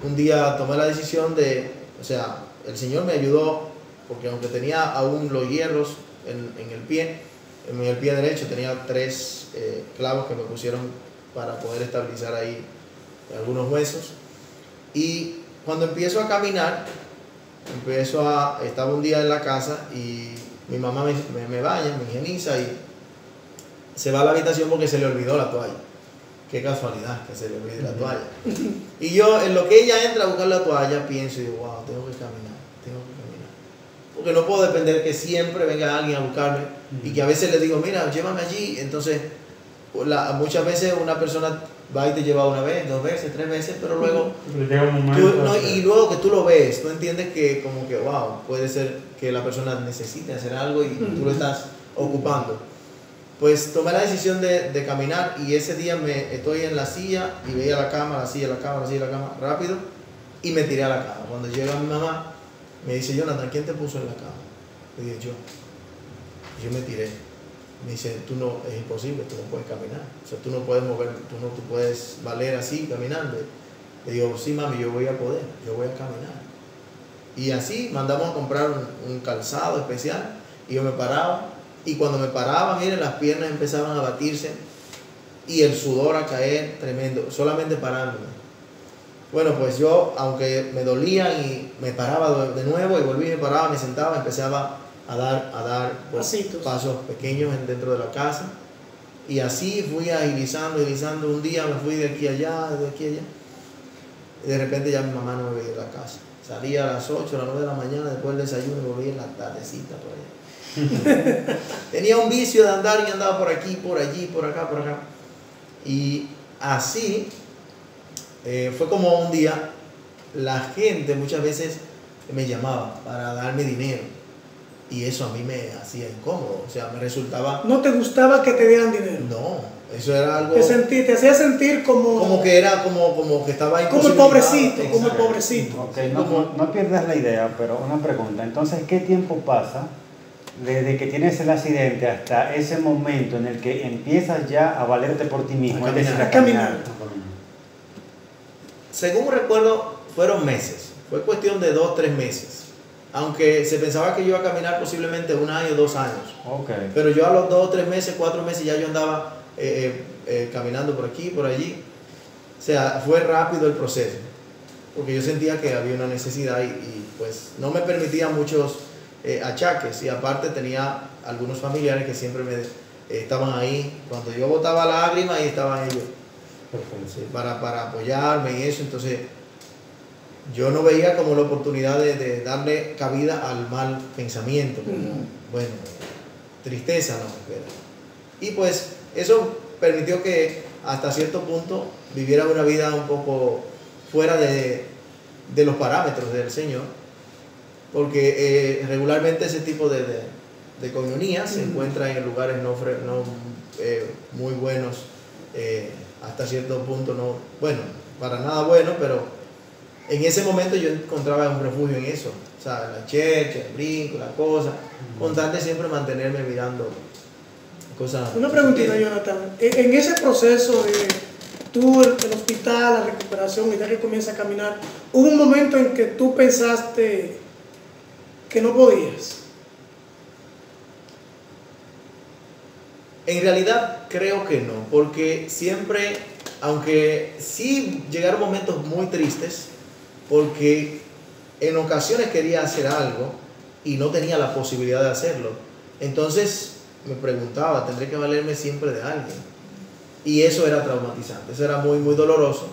un día tomé la decisión de, o sea, el Señor me ayudó, porque aunque tenía aún los hierros en el pie derecho tenía 3 clavos que me pusieron para poder estabilizar ahí algunos huesos. Y cuando empiezo a caminar, estaba un día en la casa y mi mamá me baña, me higieniza y se va a la habitación porque se le olvidó la toalla. Qué casualidad que se le olvide la toalla. Y yo, en lo que ella entra a buscar la toalla, pienso y digo, wow, tengo que caminar. Porque no puedo depender que siempre venga alguien a buscarme y que a veces le digo, mira, llévame allí. Entonces, muchas veces una persona va y te lleva una vez, 2 veces, 3 veces, pero luego y luego que tú lo ves, tú entiendes que como que wow, puede ser que la persona necesite hacer algo y tú lo estás ocupando. Pues tomé la decisión de caminar y ese día estoy en la silla y veía la cama, la silla, rápido, y me tiré a la cama. Cuando llega mi mamá, me dice, Jonathan, ¿quién te puso en la cama? Le dije, yo me tiré. Me dice, es imposible, tú no puedes caminar. O sea, tú no puedes mover, tú no te puedes valer así caminando. Le digo, sí, mami, yo voy a poder, yo voy a caminar. Y así mandamos a comprar un calzado especial y yo me paraba. Y cuando me paraba, miren, las piernas empezaban a batirse y el sudor a caer tremendo, solamente parándome. Bueno, pues yo, aunque me dolía y me paraba de nuevo y volví, me paraba, me sentaba, empezaba a dar pasos pequeños dentro de la casa. Y así fui agilizando. Un día me fui de aquí a allá, de aquí a allá. Y de repente ya mi mamá no me veía en la casa. Salía a las 8, a las 9 de la mañana, después del desayuno, y volví en la tardecita por allá. Tenía un vicio de andar y andaba por aquí, por allí, por acá, por acá. Y así fue como un día la gente muchas veces me llamaba para darme dinero y eso a mí me hacía incómodo, o sea, me resultaba... ¿No te gustaba que te dieran dinero? No, eso era algo... Te hacía sentir como que era como que estaba ahí... Como el pobrecito, como el pobrecito. Okay, no pierdas la idea, pero una pregunta. Entonces, ¿qué tiempo pasa desde que tienes el accidente hasta ese momento en el que empiezas ya a valerte por ti mismo? A caminar. Según recuerdo, fueron meses. Fue cuestión de 2 o 3 meses. Aunque se pensaba que yo iba a caminar posiblemente 1 año, 2 años. Okay. Pero yo a los 2 o 3 meses, 4 meses ya yo andaba caminando por aquí, por allí. O sea, fue rápido el proceso. Porque yo sentía que había una necesidad y pues no me permitía muchos achaques. Y aparte tenía algunos familiares que siempre estaban ahí. Cuando yo botaba lágrimas, ahí estaban ellos. Sí, para apoyarme y eso. Entonces yo no veía como la oportunidad de darle cabida al mal pensamiento, como, bueno, tristeza, no, pero. Y pues eso permitió que hasta cierto punto viviera una vida un poco fuera de los parámetros del Señor, porque regularmente ese tipo de coinonía se encuentra en lugares no muy buenos, hasta cierto punto no, bueno, para nada bueno, pero en ese momento yo encontraba un refugio en eso, o sea, la chercha, el brinco, la cosa, con tal de siempre mantenerme mirando cosas. Una preguntita, Jonathan, en ese proceso de tú, el hospital, la recuperación, y ya que comienzas a caminar, ¿hubo un momento en que tú pensaste que no podías? En realidad creo que no, porque siempre, aunque sí llegaron momentos muy tristes, porque en ocasiones quería hacer algo y no tenía la posibilidad de hacerlo. Entonces me preguntaba, ¿tendré que valerme siempre de alguien? Y eso era traumatizante, eso era muy, muy doloroso.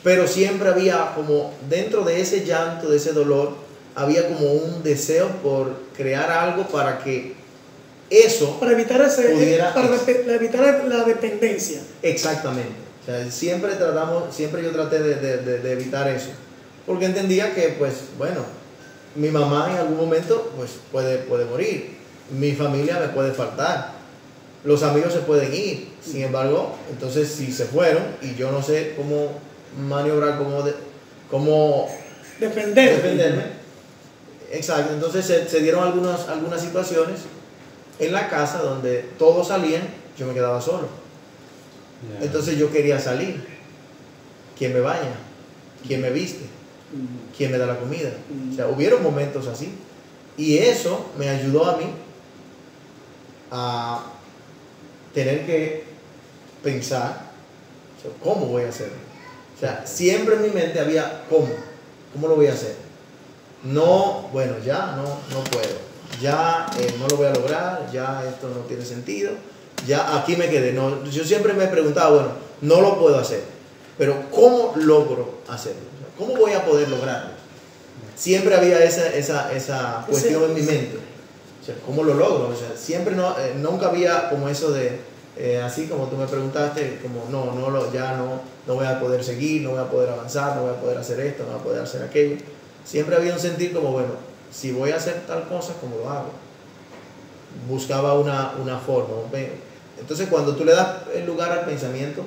Pero siempre había como, dentro de ese llanto, de ese dolor, había como un deseo por crear algo para que eso Para evitar, pudiera... para evitar la dependencia. Exactamente. O sea, siempre yo traté de evitar eso. Porque entendía que, pues, bueno, mi mamá en algún momento, pues, puede morir. Mi familia me puede faltar. Los amigos se pueden ir. Sin embargo, entonces, si se fueron y yo no sé cómo maniobrar, cómo defenderme. Exacto. Entonces, se dieron algunas situaciones en la casa donde todos salían, yo me quedaba solo. Yeah. Entonces yo quería salir. ¿Quién me baña? ¿Quién me viste? ¿Quién me da la comida? O sea, hubieron momentos así. Y eso me ayudó a mí a tener que pensar, o sea, ¿cómo voy a hacerlo? O sea, siempre en mi mente había ¿cómo lo voy a hacer? No, bueno, ya no puedo. Ya no lo voy a lograr, ya esto no tiene sentido, ya aquí me quedé. No, yo siempre me preguntaba, bueno, no lo puedo hacer, pero ¿cómo logro hacerlo? ¿Cómo voy a poder lograrlo? Siempre había esa cuestión en mi mente. O sea, ¿cómo lo logro? O sea, siempre nunca había como eso de, así como tú me preguntaste, como ya no voy a poder seguir, no voy a poder avanzar, no voy a poder hacer esto, no voy a poder hacer aquello. Siempre había un sentir como, bueno, si voy a hacer tal cosa, ¿cómo lo hago? Buscaba una forma. Entonces, cuando tú le das el lugar al pensamiento,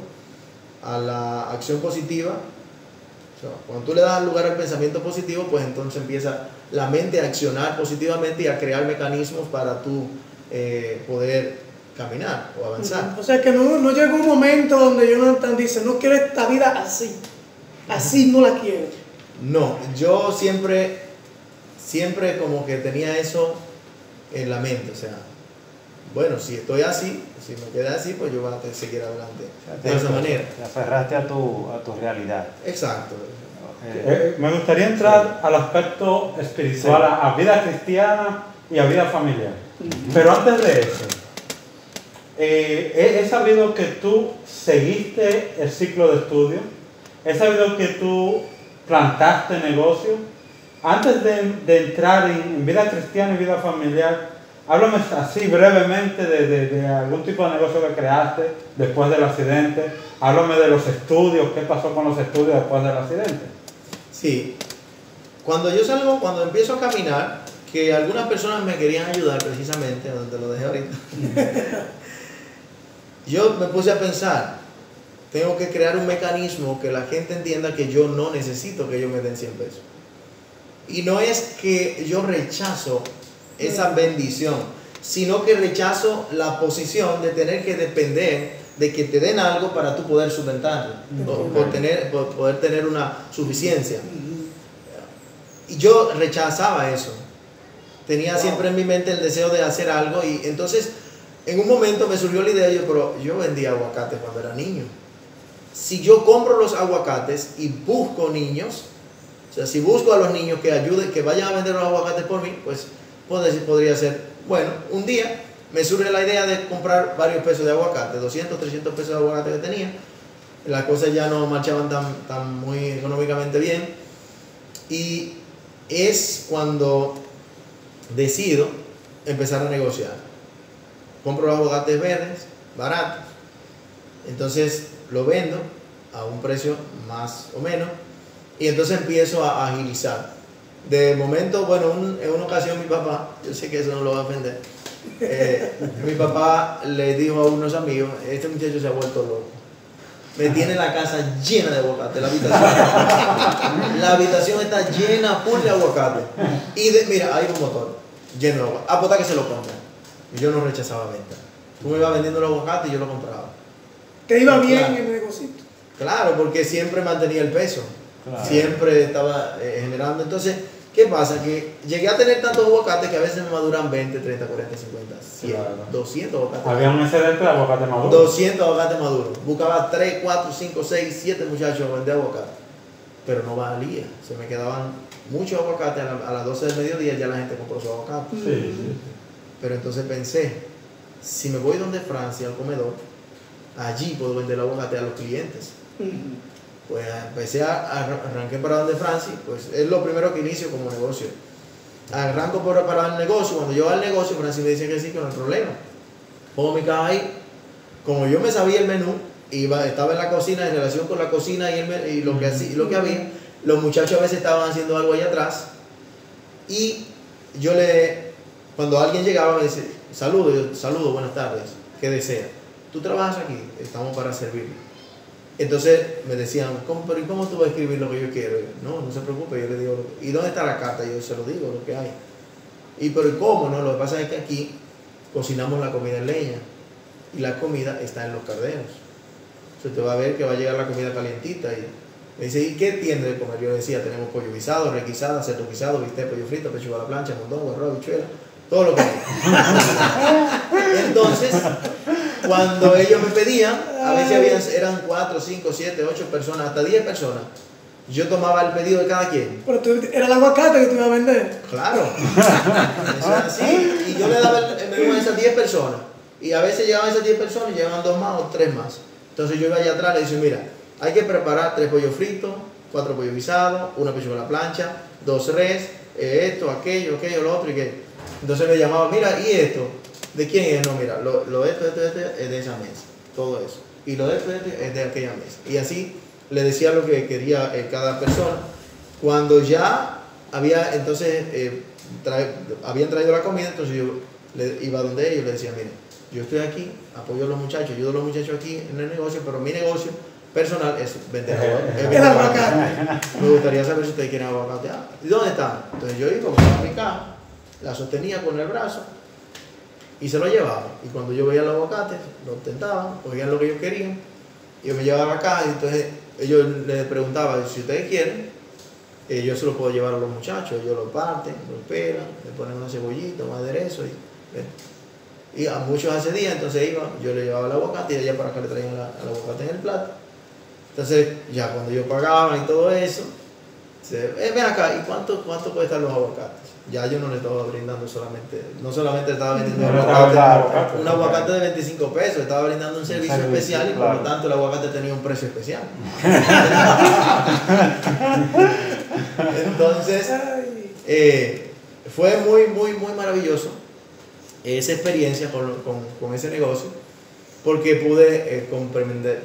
a la acción positiva, o sea, cuando tú le das lugar al pensamiento positivo, pues entonces empieza la mente a accionar positivamente y a crear mecanismos para tú poder caminar o avanzar. O sea que no llegó un momento donde Jonathan dice, no quiero esta vida así no la quiero. No, yo siempre como que tenía eso en la mente, o sea, bueno, si estoy así, si me quedé así, pues yo voy a seguir adelante de esa manera. Te aferraste a tu realidad. Exacto. Me gustaría entrar al aspecto espiritual, Sí. a vida cristiana y a vida familiar. Pero antes de eso, he sabido que tú seguiste el ciclo de estudio, he sabido que tú plantaste negocio. Antes de entrar en vida cristiana y vida familiar, háblame así brevemente de algún tipo de negocio que creaste después del accidente. Háblame de los estudios, qué pasó con los estudios después del accidente. Sí, cuando empiezo a caminar, que algunas personas me querían ayudar precisamente, donde lo dejé ahorita, yo me puse a pensar, tengo que crear un mecanismo que la gente entienda que yo no necesito que ellos me den 100 pesos. Y no es que yo rechazo esa bendición, sino que rechazo la posición de tener que depender de que te den algo para tú poder sustentarlo, por poder tener una suficiencia. Y yo rechazaba eso. Tenía siempre en mi mente el deseo de hacer algo y entonces en un momento me surgió la idea, pero yo vendía aguacates cuando era niño. Si yo compro los aguacates y busco niños, o sea, si busco a los niños que ayuden, que vayan a vender los aguacates por mí, pues podría ser, bueno, un día me surge la idea de comprar varios pesos de aguacate, 200, 300 pesos de aguacate que tenía. Las cosas ya no marchaban tan muy económicamente bien. Y es cuando decido empezar a negociar. Compro los aguacates verdes, baratos. Entonces lo vendo a un precio más o menos. Y entonces empiezo a agilizar. De momento, bueno, en una ocasión mi papá, yo sé que eso no lo va a ofender, mi papá le dijo a unos amigos, este muchacho se ha vuelto loco. Me tiene la casa llena de aguacate, la habitación. La habitación está llena full de aguacate. Y mira, hay un motor lleno de aguacate. Apuesta que se lo compran. Y yo no rechazaba venta. Tú me ibas vendiendo los aguacates y yo lo compraba. ¿Te iba bien Claro. en el negocio? Claro, porque siempre mantenía el peso. Claro. Siempre estaba generando. Entonces, ¿Qué pasa? Que llegué a tener tantos aguacates que a veces me maduran 20, 30, 40, 50, 100, Claro. 200 aguacates. Había un excedente de aguacate maduro. 200 aguacates maduros. Buscaba 3, 4, 5, 6, 7 muchachos a vender aguacate. Pero no valía. Se me quedaban muchos aguacates. A las 12 del mediodía ya la gente compró su aguacate. Sí, sí, sí. Pero entonces pensé, si me voy donde Francia, al comedor, allí puedo vender el aguacate a los clientes. Pues empecé arranqué para donde Francia, pues es lo primero que inicio como negocio. Arranco para el negocio, cuando yo voy al negocio, Francia me dice que sí, que no hay problema. Pongo mi caja ahí, como yo me sabía el menú, estaba en la cocina, en relación con la cocina y lo que había, los muchachos a veces estaban haciendo algo allá atrás, y cuando alguien llegaba me dice, saludo, buenas tardes, ¿qué desea? ¿Tú trabajas aquí? Estamos para servir. Entonces me decían, pero ¿y cómo tú vas a escribir lo que yo quiero? No se preocupe, yo le digo, ¿y dónde está la carta? Yo se lo digo, lo que hay. Pero ¿y cómo? No, lo que pasa es que aquí cocinamos la comida en leña y la comida está en los calderos. Usted va a ver que va a llegar la comida calientita y me dice, ¿y qué tiene de comer? Yo le decía, tenemos pollo guisado, requisada, cerdo guisado, bistec, pollo frito, pechuga a la plancha, mondongo, arroz, habichuela, todo lo que hay. Entonces, cuando ellos me pedían, a veces eran 4, 5, 7, 8 personas, hasta 10 personas. Yo tomaba el pedido de cada quien. Pero era el aguacate que tú ibas a vender. Claro. Eso era así. Y yo le daba el menú a esas 10 personas. Y a veces llegaban esas 10 personas y llegaban 2 más o 3 más. Entonces yo iba allá atrás y le decía, mira, hay que preparar 3 pollos fritos, 4 pollos guisados, 1 pechuga a la plancha, 2 res, esto, aquello, lo otro y que. Entonces me llamaba, mira, ¿y esto? ¿De quién es? No, mira, esto es de esa mesa, todo eso. Y lo de esto es de aquella mesa. Y así le decía lo que quería cada persona. Cuando ya había, entonces, habían traído la comida, entonces yo iba donde ellos y le decía, mira, yo estoy aquí, apoyo a los muchachos, ayudo a los muchachos aquí en el negocio, pero mi negocio personal es vender aguacate. Me gustaría saber si ustedes quieren aguacate. ¿Y dónde están? Entonces yo iba, compraba mi caja, la sostenía con el brazo y se lo llevaba. Y cuando yo veía los aguacates, lo tentaban, cogían lo que ellos querían, y yo me llevaba acá y entonces ellos les preguntaban, si ustedes quieren, yo se lo puedo llevar a los muchachos, ellos lo parten, lo pelan, le ponen una cebollita, un aderezo y a muchos hace días, entonces yo le llevaba el aguacate y allá para acá le traían el aguacate en el plato. Entonces ya cuando yo pagaba y todo eso, ven acá, ¿y cuánto cuestan los aguacates? Ya yo no le estaba brindando no solamente estaba vendiendo un aguacate de 25 pesos, estaba brindando un servicio especial y por lo tanto el aguacate tenía un precio especial. Entonces, fue muy, muy, muy maravilloso esa experiencia con ese negocio, porque pude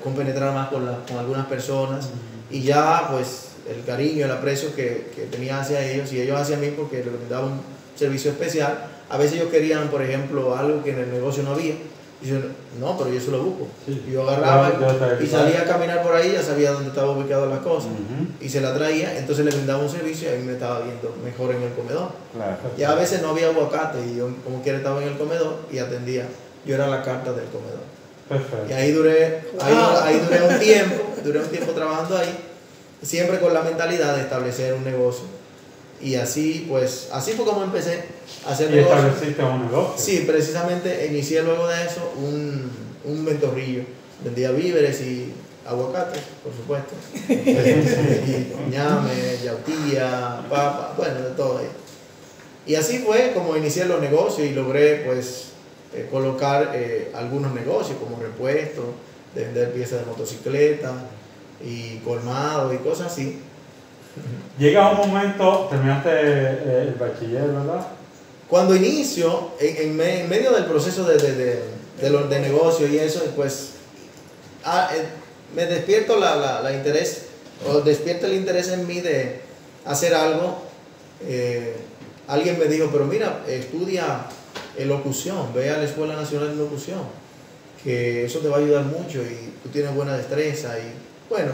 compenetrar más con algunas personas y ya pues el cariño, el aprecio que tenía hacia ellos y ellos hacia mí porque les brindaba un servicio especial. A veces ellos querían, por ejemplo, algo que en el negocio no había. Y yo, no, pero yo se lo busco. Sí. Y yo agarraba y salía a caminar por ahí, ya sabía dónde estaban ubicadas las cosas. Y se la traía, entonces le brindaba un servicio y a mí me estaba viendo mejor en el comedor. Claro. Ya a veces no había aguacate y yo como quiera estaba en el comedor y atendía. Yo era la carta del comedor. Perfecto. Y ahí duré un tiempo trabajando ahí, siempre con la mentalidad de establecer un negocio. Y así fue como empecé a hacer negocio. ¿Y estableciste un negocio? Sí, precisamente inicié luego de eso un ventorrillo. Vendía víveres y aguacates, por supuesto. Y ñame, yautía, papa, bueno, de todo ahí. Y así fue como inicié los negocios y logré colocar algunos negocios como repuestos, de vender piezas de motocicleta y colmado y cosas así. Llega un momento, terminaste el bachiller, ¿verdad? Cuando inicio, en medio del proceso de negocio y eso, pues me despierta despierta el interés en mí de hacer algo. Alguien me dijo, pero mira, estudia locución, ve a la Escuela Nacional de Locución, que eso te va a ayudar mucho y tú tienes buena destreza. Y bueno,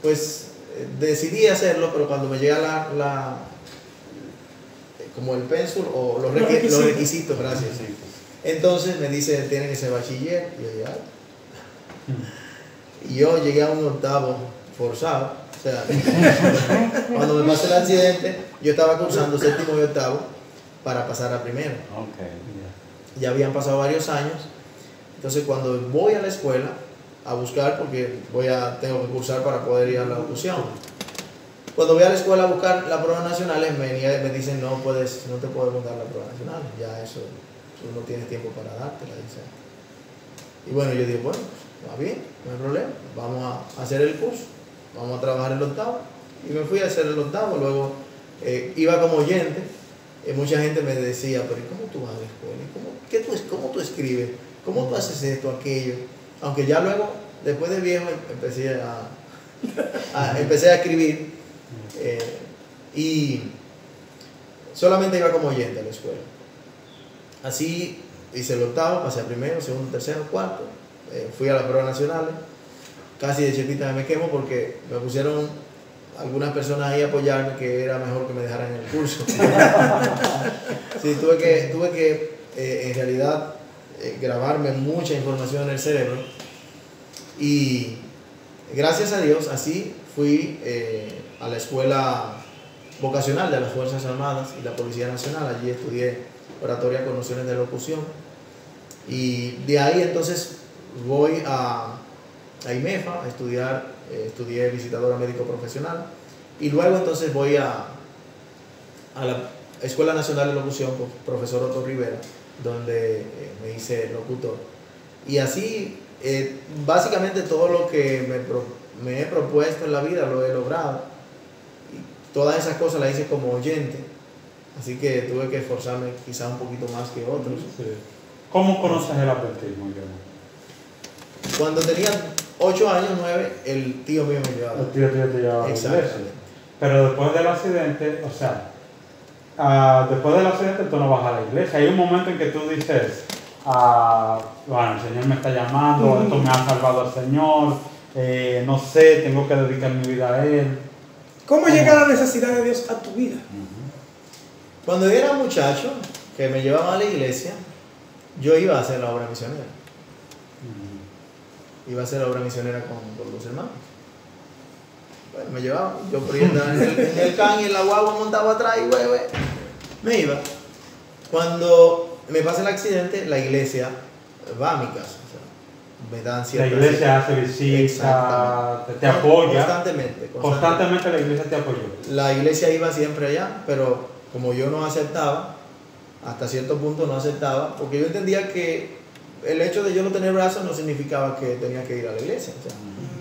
pues decidí hacerlo, pero cuando me llega como el pénsul o los requisitos, gracias. Entonces me dice, tiene que ser bachiller. Y yo llegué a un octavo forzado. sea, cuando me pasó el accidente, yo estaba cursando séptimo y octavo para pasar a primero. Ya habían pasado varios años. Entonces, cuando voy a la escuela a buscar, porque tengo que cursar para poder ir a la locución. Cuando voy a la escuela a buscar las pruebas nacionales, me dicen, no te podemos dar la prueba nacional. Ya eso, tú no tienes tiempo para dártela. Y bueno, yo digo, bueno, pues, va bien, no hay problema. Vamos a hacer el curso. Vamos a trabajar el octavo. Y me fui a hacer el octavo. Luego iba como oyente. Mucha gente me decía, pero ¿cómo tú vas a la escuela? ¿Cómo tú escribes? ¿Cómo tú haces esto, aquello? Aunque ya luego, después de viejo, empecé a escribir. Y solamente iba como oyente a la escuela. Así hice el octavo, pasé a primero, segundo, tercero, cuarto. Fui a las pruebas nacionales. Casi de chepita me quemo porque me pusieron algunas personas ahí a apoyarme que era mejor que me dejaran en el curso. Sí, tuve que en realidad grabarme mucha información en el cerebro y gracias a Dios así fui a la escuela vocacional de las Fuerzas Armadas y la Policía Nacional. Allí estudié oratoria con nociones de locución y de ahí entonces voy a IMEFA a estudiar. Estudié visitadora médico profesional y luego entonces voy a la Escuela Nacional de Locución con profesor Otto Rivera, donde me hice locutor. Y así básicamente todo lo que me he propuesto en la vida lo he logrado. Y todas esas cosas las hice como oyente, así que tuve que esforzarme quizás un poquito más que otros. Sí. ¿Cómo conoces el adventismo, Guillermo? Cuando tenía 8 años, 9, el tío mío me llevaba. El tío te llevaba a la iglesia. Exactamente. Pero después del accidente, o sea, después del accidente tú no vas a la iglesia. Hay un momento en que tú dices, bueno, el Señor me está llamando, esto me ha salvado el Señor, no sé, tengo que dedicar mi vida a Él. ¿Cómo llega la necesidad de Dios a tu vida? Cuando yo era muchacho, que me llevaban a la iglesia, yo iba a hacer la obra misionera. Iba a hacer la obra misionera con los hermanos. Bueno, me llevaban, yo por ahí andaba en el can y en la guagua montaba atrás y me iba. Cuando me pasa el accidente, la iglesia va a mi casa. O sea, me dan ciertas... La iglesia hace visita, te apoya. Constantemente la iglesia te apoyó. La iglesia iba siempre allá, pero como yo no aceptaba, hasta cierto punto no aceptaba, porque yo entendía que el hecho de yo no tener brazos no significaba que tenía que ir a la iglesia. O sea,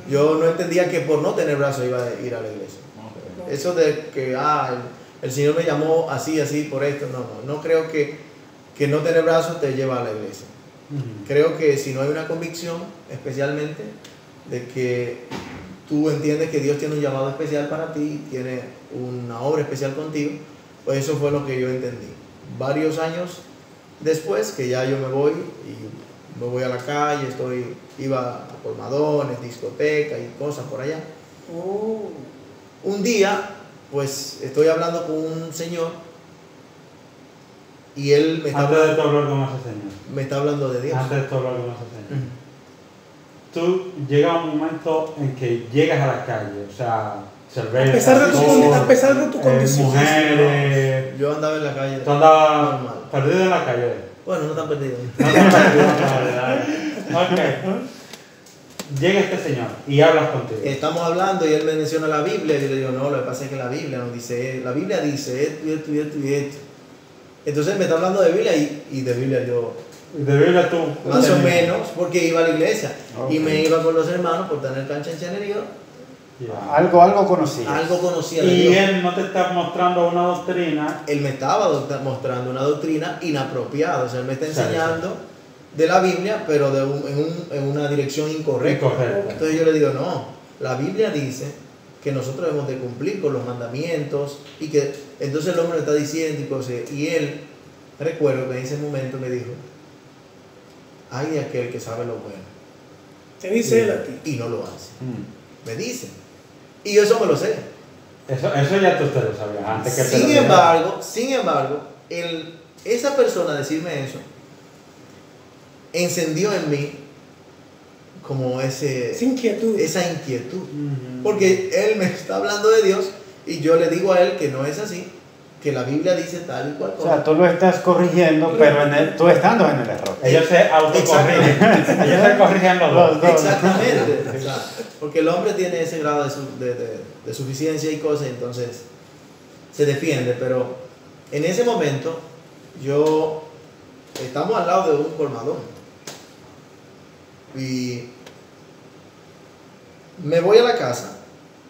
yo no entendía que por no tener brazos iba a ir a la iglesia. Eso de que el Señor me llamó así, por esto, no creo que no tener brazos te lleva a la iglesia. Creo que si no hay una convicción, especialmente, de que tú entiendes que Dios tiene un llamado especial para ti, tiene una obra especial contigo, pues eso fue lo que yo entendí. Varios años después que ya yo me voy a la calle, iba a colmadones, discotecas y cosas por allá. Un día, pues estoy hablando con un señor y él me está Antes de tú hablar con ese señor. Me está hablando de Dios. Antes de tú hablar con ese señor. Tú llega un momento en que llegas a la calle, o sea, cerveza, a pesar de tu condición. Mujeres. Yo andaba en la calle. Tú andabas normal. perdido en la calle. Bueno, no tan perdido. Ok. Llega este señor y hablas contigo. Estamos hablando y él me menciona la Biblia y yo le digo, no, lo que pasa es que la Biblia nos dice, la Biblia dice esto y esto y esto y esto. Entonces me está hablando de Biblia y de Biblia yo... De Biblia tú. Más o menos, porque iba a la iglesia. Okay. Y me iba con los hermanos por tener canchanería. Yeah. Algo conocía. Algo conocía. Y Dios. Él no te está mostrando una doctrina. Él me estaba mostrando una doctrina inapropiada. O sea, él me está enseñando de la Biblia, pero en una dirección incorrecta. Entonces yo le digo, no, la Biblia dice que nosotros debemos de cumplir con los mandamientos y que entonces el hombre está diciendo y cosas. Y él, recuerdo que en ese momento me dijo, ay de aquel que sabe lo bueno. Te dice él a ti. Y no lo hace. Me dice. Y yo eso me lo sé. Eso ya tú te lo sabías antes que sin embargo, esa persona decirme eso encendió en mí como Esa inquietud. esa inquietud. Porque él me está hablando de Dios y yo le digo a él que no es así, que la Biblia dice tal y cual O cosa. sea, tú lo estás corrigiendo, pero tú estando en el error. Ellos se autocorrigen. Ellos se corrigen los dos. Exactamente. O sea, porque el hombre tiene ese grado de suficiencia y cosas, entonces se defiende. Pero en ese momento, estamos al lado de un colmadón. Y me voy a la casa,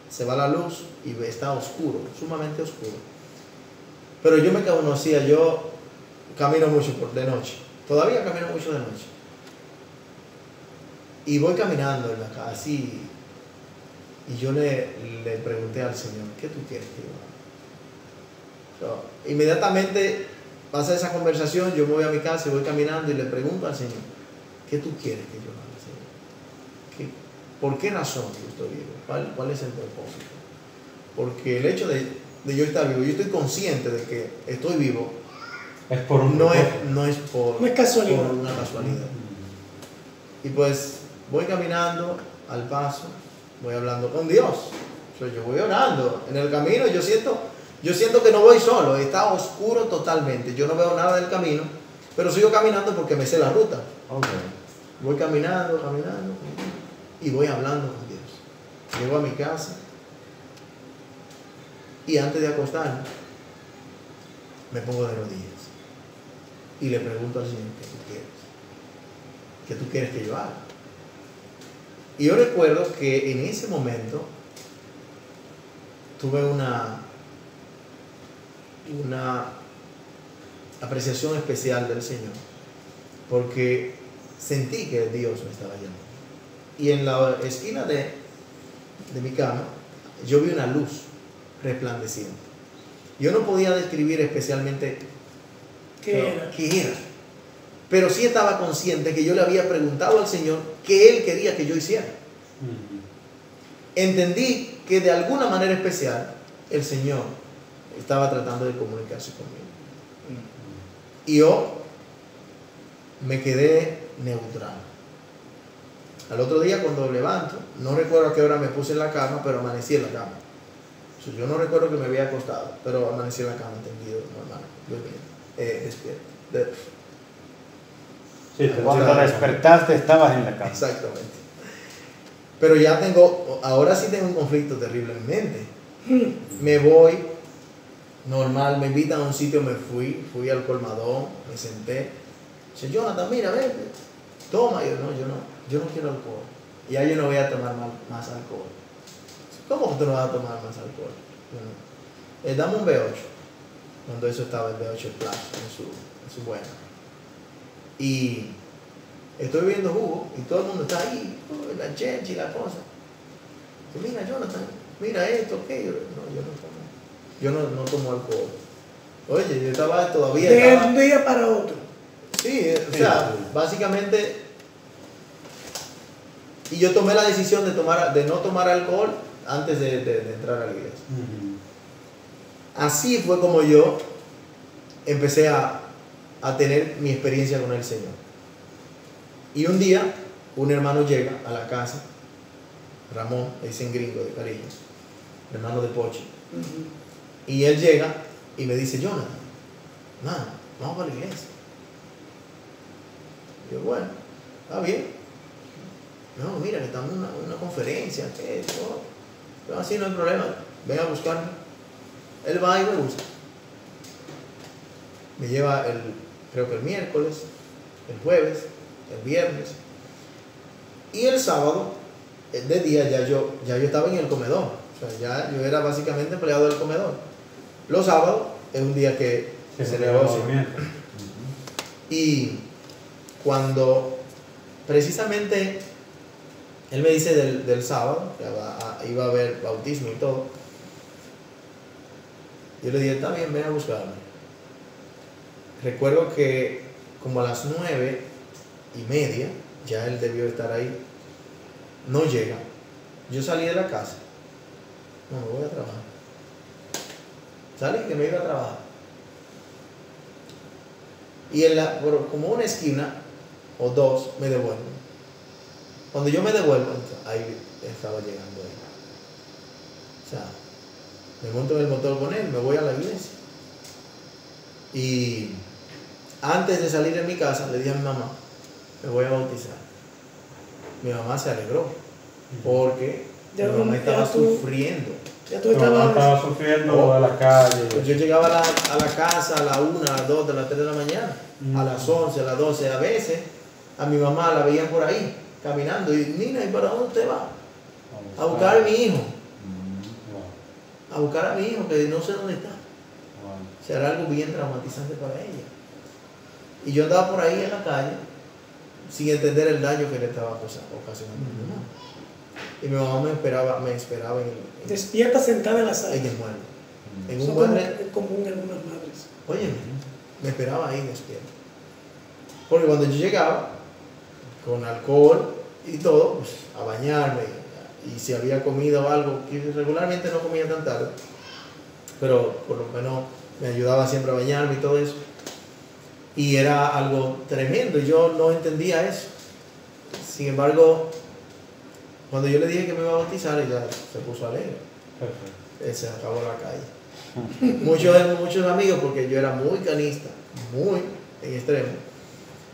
se va la luz y está oscuro, sumamente oscuro. Pero yo me conocía, yo camino mucho de noche, todavía camino mucho de noche. Y voy caminando en la casa y yo le pregunté al Señor, ¿qué tú quieres que yo haga? Inmediatamente pasa esa conversación, yo me voy a mi casa y voy caminando y le pregunto al Señor, ¿qué tú quieres que yo haga, Señor? ¿Por qué razón yo estoy vivo? ¿Cuál es el propósito? Porque el hecho de yo estar vivo, yo estoy consciente de que estoy vivo, Es por un no propósito. es No es casualidad. por una casualidad. Y pues voy caminando al paso, voy hablando con Dios. O sea, yo voy orando. En el camino yo siento que no voy solo, está oscuro totalmente. Yo no veo nada del camino, pero sigo caminando porque me sé la ruta. Okay. Voy caminando y voy hablando con Dios. Llego a mi casa y antes de acostarme me pongo de rodillas y le pregunto al Señor, ¿qué tú quieres? ¿Qué tú quieres que yo haga? Y yo recuerdo que en ese momento tuve una apreciación especial del Señor, porque sentí que Dios me estaba llamando. Y en la esquina de mi cama yo vi una luz resplandeciente. Yo no podía describir especialmente qué era, pero sí estaba consciente que yo le había preguntado al Señor qué Él quería que yo hiciera. Entendí que de alguna manera especial el Señor estaba tratando de comunicarse conmigo. Y yo me quedé neutral. Al otro día cuando levanto, no recuerdo a qué hora me puse en la cama, pero amanecí en la cama. O sea, yo no recuerdo que me había acostado, pero amanecí en la cama, tendido, normal, durmiendo, despierto. Sí, Cuando despertaste estabas en la cama. Exactamente. Pero ahora sí tengo un conflicto terrible en mi mente. Me voy, normal, me invitan a un sitio, fui al colmadón, me senté. Dice, Jonathan, mira, vete, toma. Yo no quiero alcohol. Ya yo no voy a tomar más alcohol. ¿Cómo que tú no vas a tomar más alcohol? Bueno, dame un B8. Cuando eso estaba el B8 Plus en su buena. Y estoy bebiendo jugo y todo el mundo está ahí, la chencha y la cosa. Y mira, Jonathan, mira esto, aquello. No, yo no tomo alcohol. Oye, yo estaba todavía. De un día para otro. Sí, o sea, básicamente. Y yo tomé la decisión de no tomar alcohol antes de entrar a la iglesia. Así fue como yo empecé a tener mi experiencia con el Señor. Y un día, un hermano llega a la casa, Ramón, le dicen gringo de cariño, hermano de Pochi. Y él llega y me dice, Jonathan, mano, vamos para la iglesia. Y yo, bueno, está bien. No, mira, que estamos en una conferencia, pero así no hay problema, ven a buscarme. Él va y me busca. Me lleva creo que el miércoles, el jueves, el viernes. Y el sábado, de día, ya yo estaba en el comedor. O sea, ya yo era básicamente empleado del comedor. Los sábados es un día que se negocia. Y cuando precisamente él me dice del sábado, que iba a haber bautismo y todo, yo le dije, está bien, ven a buscarme. Recuerdo que como a las 9:30, ya él debió estar ahí, no llega. Yo salí de la casa, no, me voy a trabajar. Salí que me iba a trabajar. Y por como una esquina o dos me devuelven. Cuando yo me devuelvo, ahí estaba llegando él. O sea, me monto en el motor con él, me voy a la iglesia. Y antes de salir de mi casa, le dije a mi mamá, me voy a bautizar. Mi mamá se alegró, porque Ya mi mamá estaba sufriendo. Ya tú Estaba sufriendo de la calle. Pues yo llegaba a la casa a la 1, a las 2, a las 3 de la mañana, a las 11, a las 12. A veces a mi mamá la veían por ahí, caminando. Y Nina, ¿y para dónde usted va? A buscar a mi hijo. A buscar a mi hijo, que no sé dónde está. Será algo bien traumatizante para ella. Y yo andaba por ahí en la calle, sin entender el daño que le estaba ocasionando a mi mamá. Y mi mamá me esperaba en despierta sentada en la sala. el mueble. En Eso un mueble. es común en algunas madres. Oye, me esperaba ahí despierto. Porque cuando yo llegaba, con alcohol y todo, pues a bañarme, y si había comida o algo, que regularmente no comía tan tarde, pero por lo menos me ayudaba siempre a bañarme y todo eso. Y era algo tremendo, yo no entendía eso. Sin embargo, cuando yo le dije que me iba a bautizar, ella se puso alegre. Se acabó la calle. Muchos amigos, porque yo era muy canista, muy en extremo.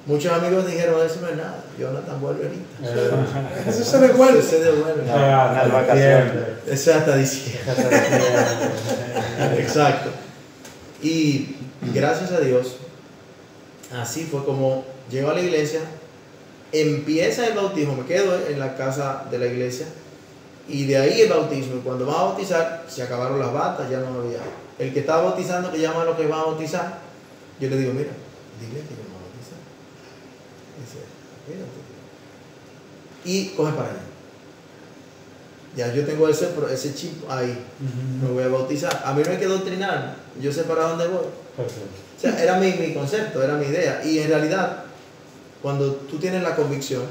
Muchos amigos dijeron, eso no es nada, Jonathan vuelve ahorita. Eso se devuelve. Se devuelve. Las vacaciones. Eso hasta diciembre. Exacto. Y gracias a Dios, así fue como llego a la iglesia, empieza el bautismo, me quedo en la casa de la iglesia, y de ahí el bautismo. Y cuando va a bautizar, se acabaron las batas, ya no había. El que estaba bautizando, que llama a lo que va a bautizar, yo le digo, mira, dile que yo me voy a bautizar. Dice, espérate. Y coge para allá. Ya yo tengo ese chip ahí, me voy a bautizar. A mí no hay que doctrinar, yo sé para dónde voy. O sea, era mi concepto, era mi idea. Y en realidad, cuando tú tienes la convicción,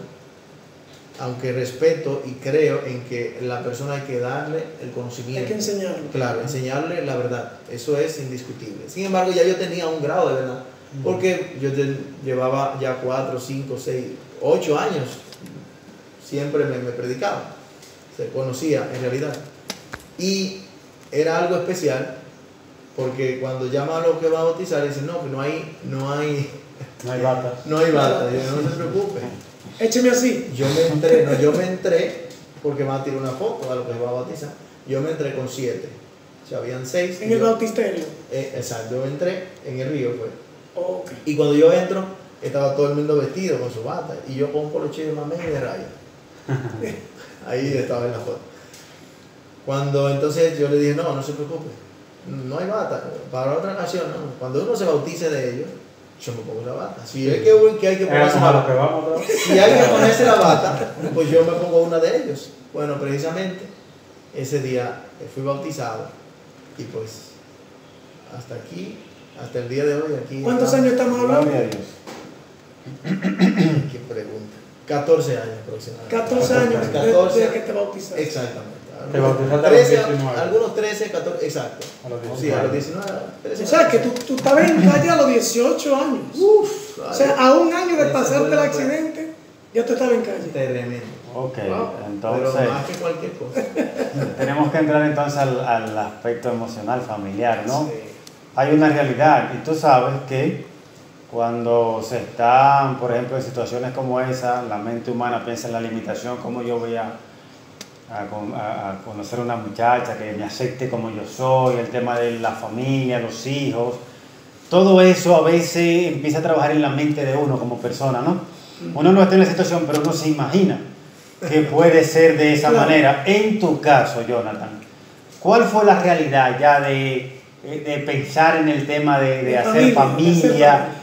aunque respeto y creo en que la persona hay que darle el conocimiento. Hay que enseñarlo. Claro, enseñarle la verdad. Eso es indiscutible. Sin embargo, ya yo tenía un grado de verdad. Porque yo llevaba ya 4, 5, 6, 8 años. Siempre me predicaba. Se conocía en realidad. Y era algo especial. Porque cuando llama a los que va a bautizar, dicen, no, que no hay bata. No hay bata. Yo, no se preocupe. Écheme así. Yo me entré, porque me va a tirar una foto a lo que se va a bautizar. Yo me entré con 7. O sea, habían 6. En el bautisterio. Exacto, yo entré en el río, pues. Okay. Y cuando yo entro, estaba todo el mundo vestido con su bata. Y yo con un poloche de mamey y de raya. Ahí estaba en la foto. Cuando entonces yo le dije, no se preocupe. No hay bata. Para otra ocasión, no. Cuando uno se bautice de ellos, yo me pongo la bata. Si es que hay que ponerse la bata, si hay que ponerse la bata, pues yo me pongo una de ellos. Bueno, precisamente ese día fui bautizado y pues hasta aquí, hasta el día de hoy aquí. ¿Cuántos años estamos hablando? Gloria a Dios. Qué pregunta. 14 años aproximadamente. 14 años 14 desde que te bautizaste. Exactamente. Te bautizaste a los 19. Algunos 13, 14, exacto. A los 19. Sí, a los 19. 13, O sea, que tú estabas en calle a los 18 años. Uf, O sea, a un año de ese pasarte fue el accidente, ya tú estabas en calle. tremendo. Ok, Pero entonces más que cualquier cosa. tenemos que entrar entonces al aspecto emocional, familiar, ¿no? Sí. Hay una realidad y tú sabes que cuando se están, por ejemplo, en situaciones como esa, la mente humana piensa en la limitación, cómo yo voy a conocer a una muchacha que me acepte como yo soy, el tema de la familia, los hijos, todo eso a veces empieza a trabajar en la mente de uno como persona, ¿no? Uno no está en la situación, pero uno se imagina que puede ser de esa manera. En tu caso, Jonathan, ¿cuál fue la realidad ya de pensar en el tema de hacer familia?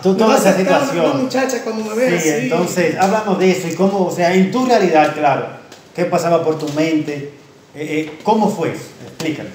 Toda esa situación. Una muchacha como me ve sí, así. entonces, háblanos de eso y cómo, o sea, en tu realidad, claro, ¿qué pasaba por tu mente? ¿Cómo fue eso? Explícanos.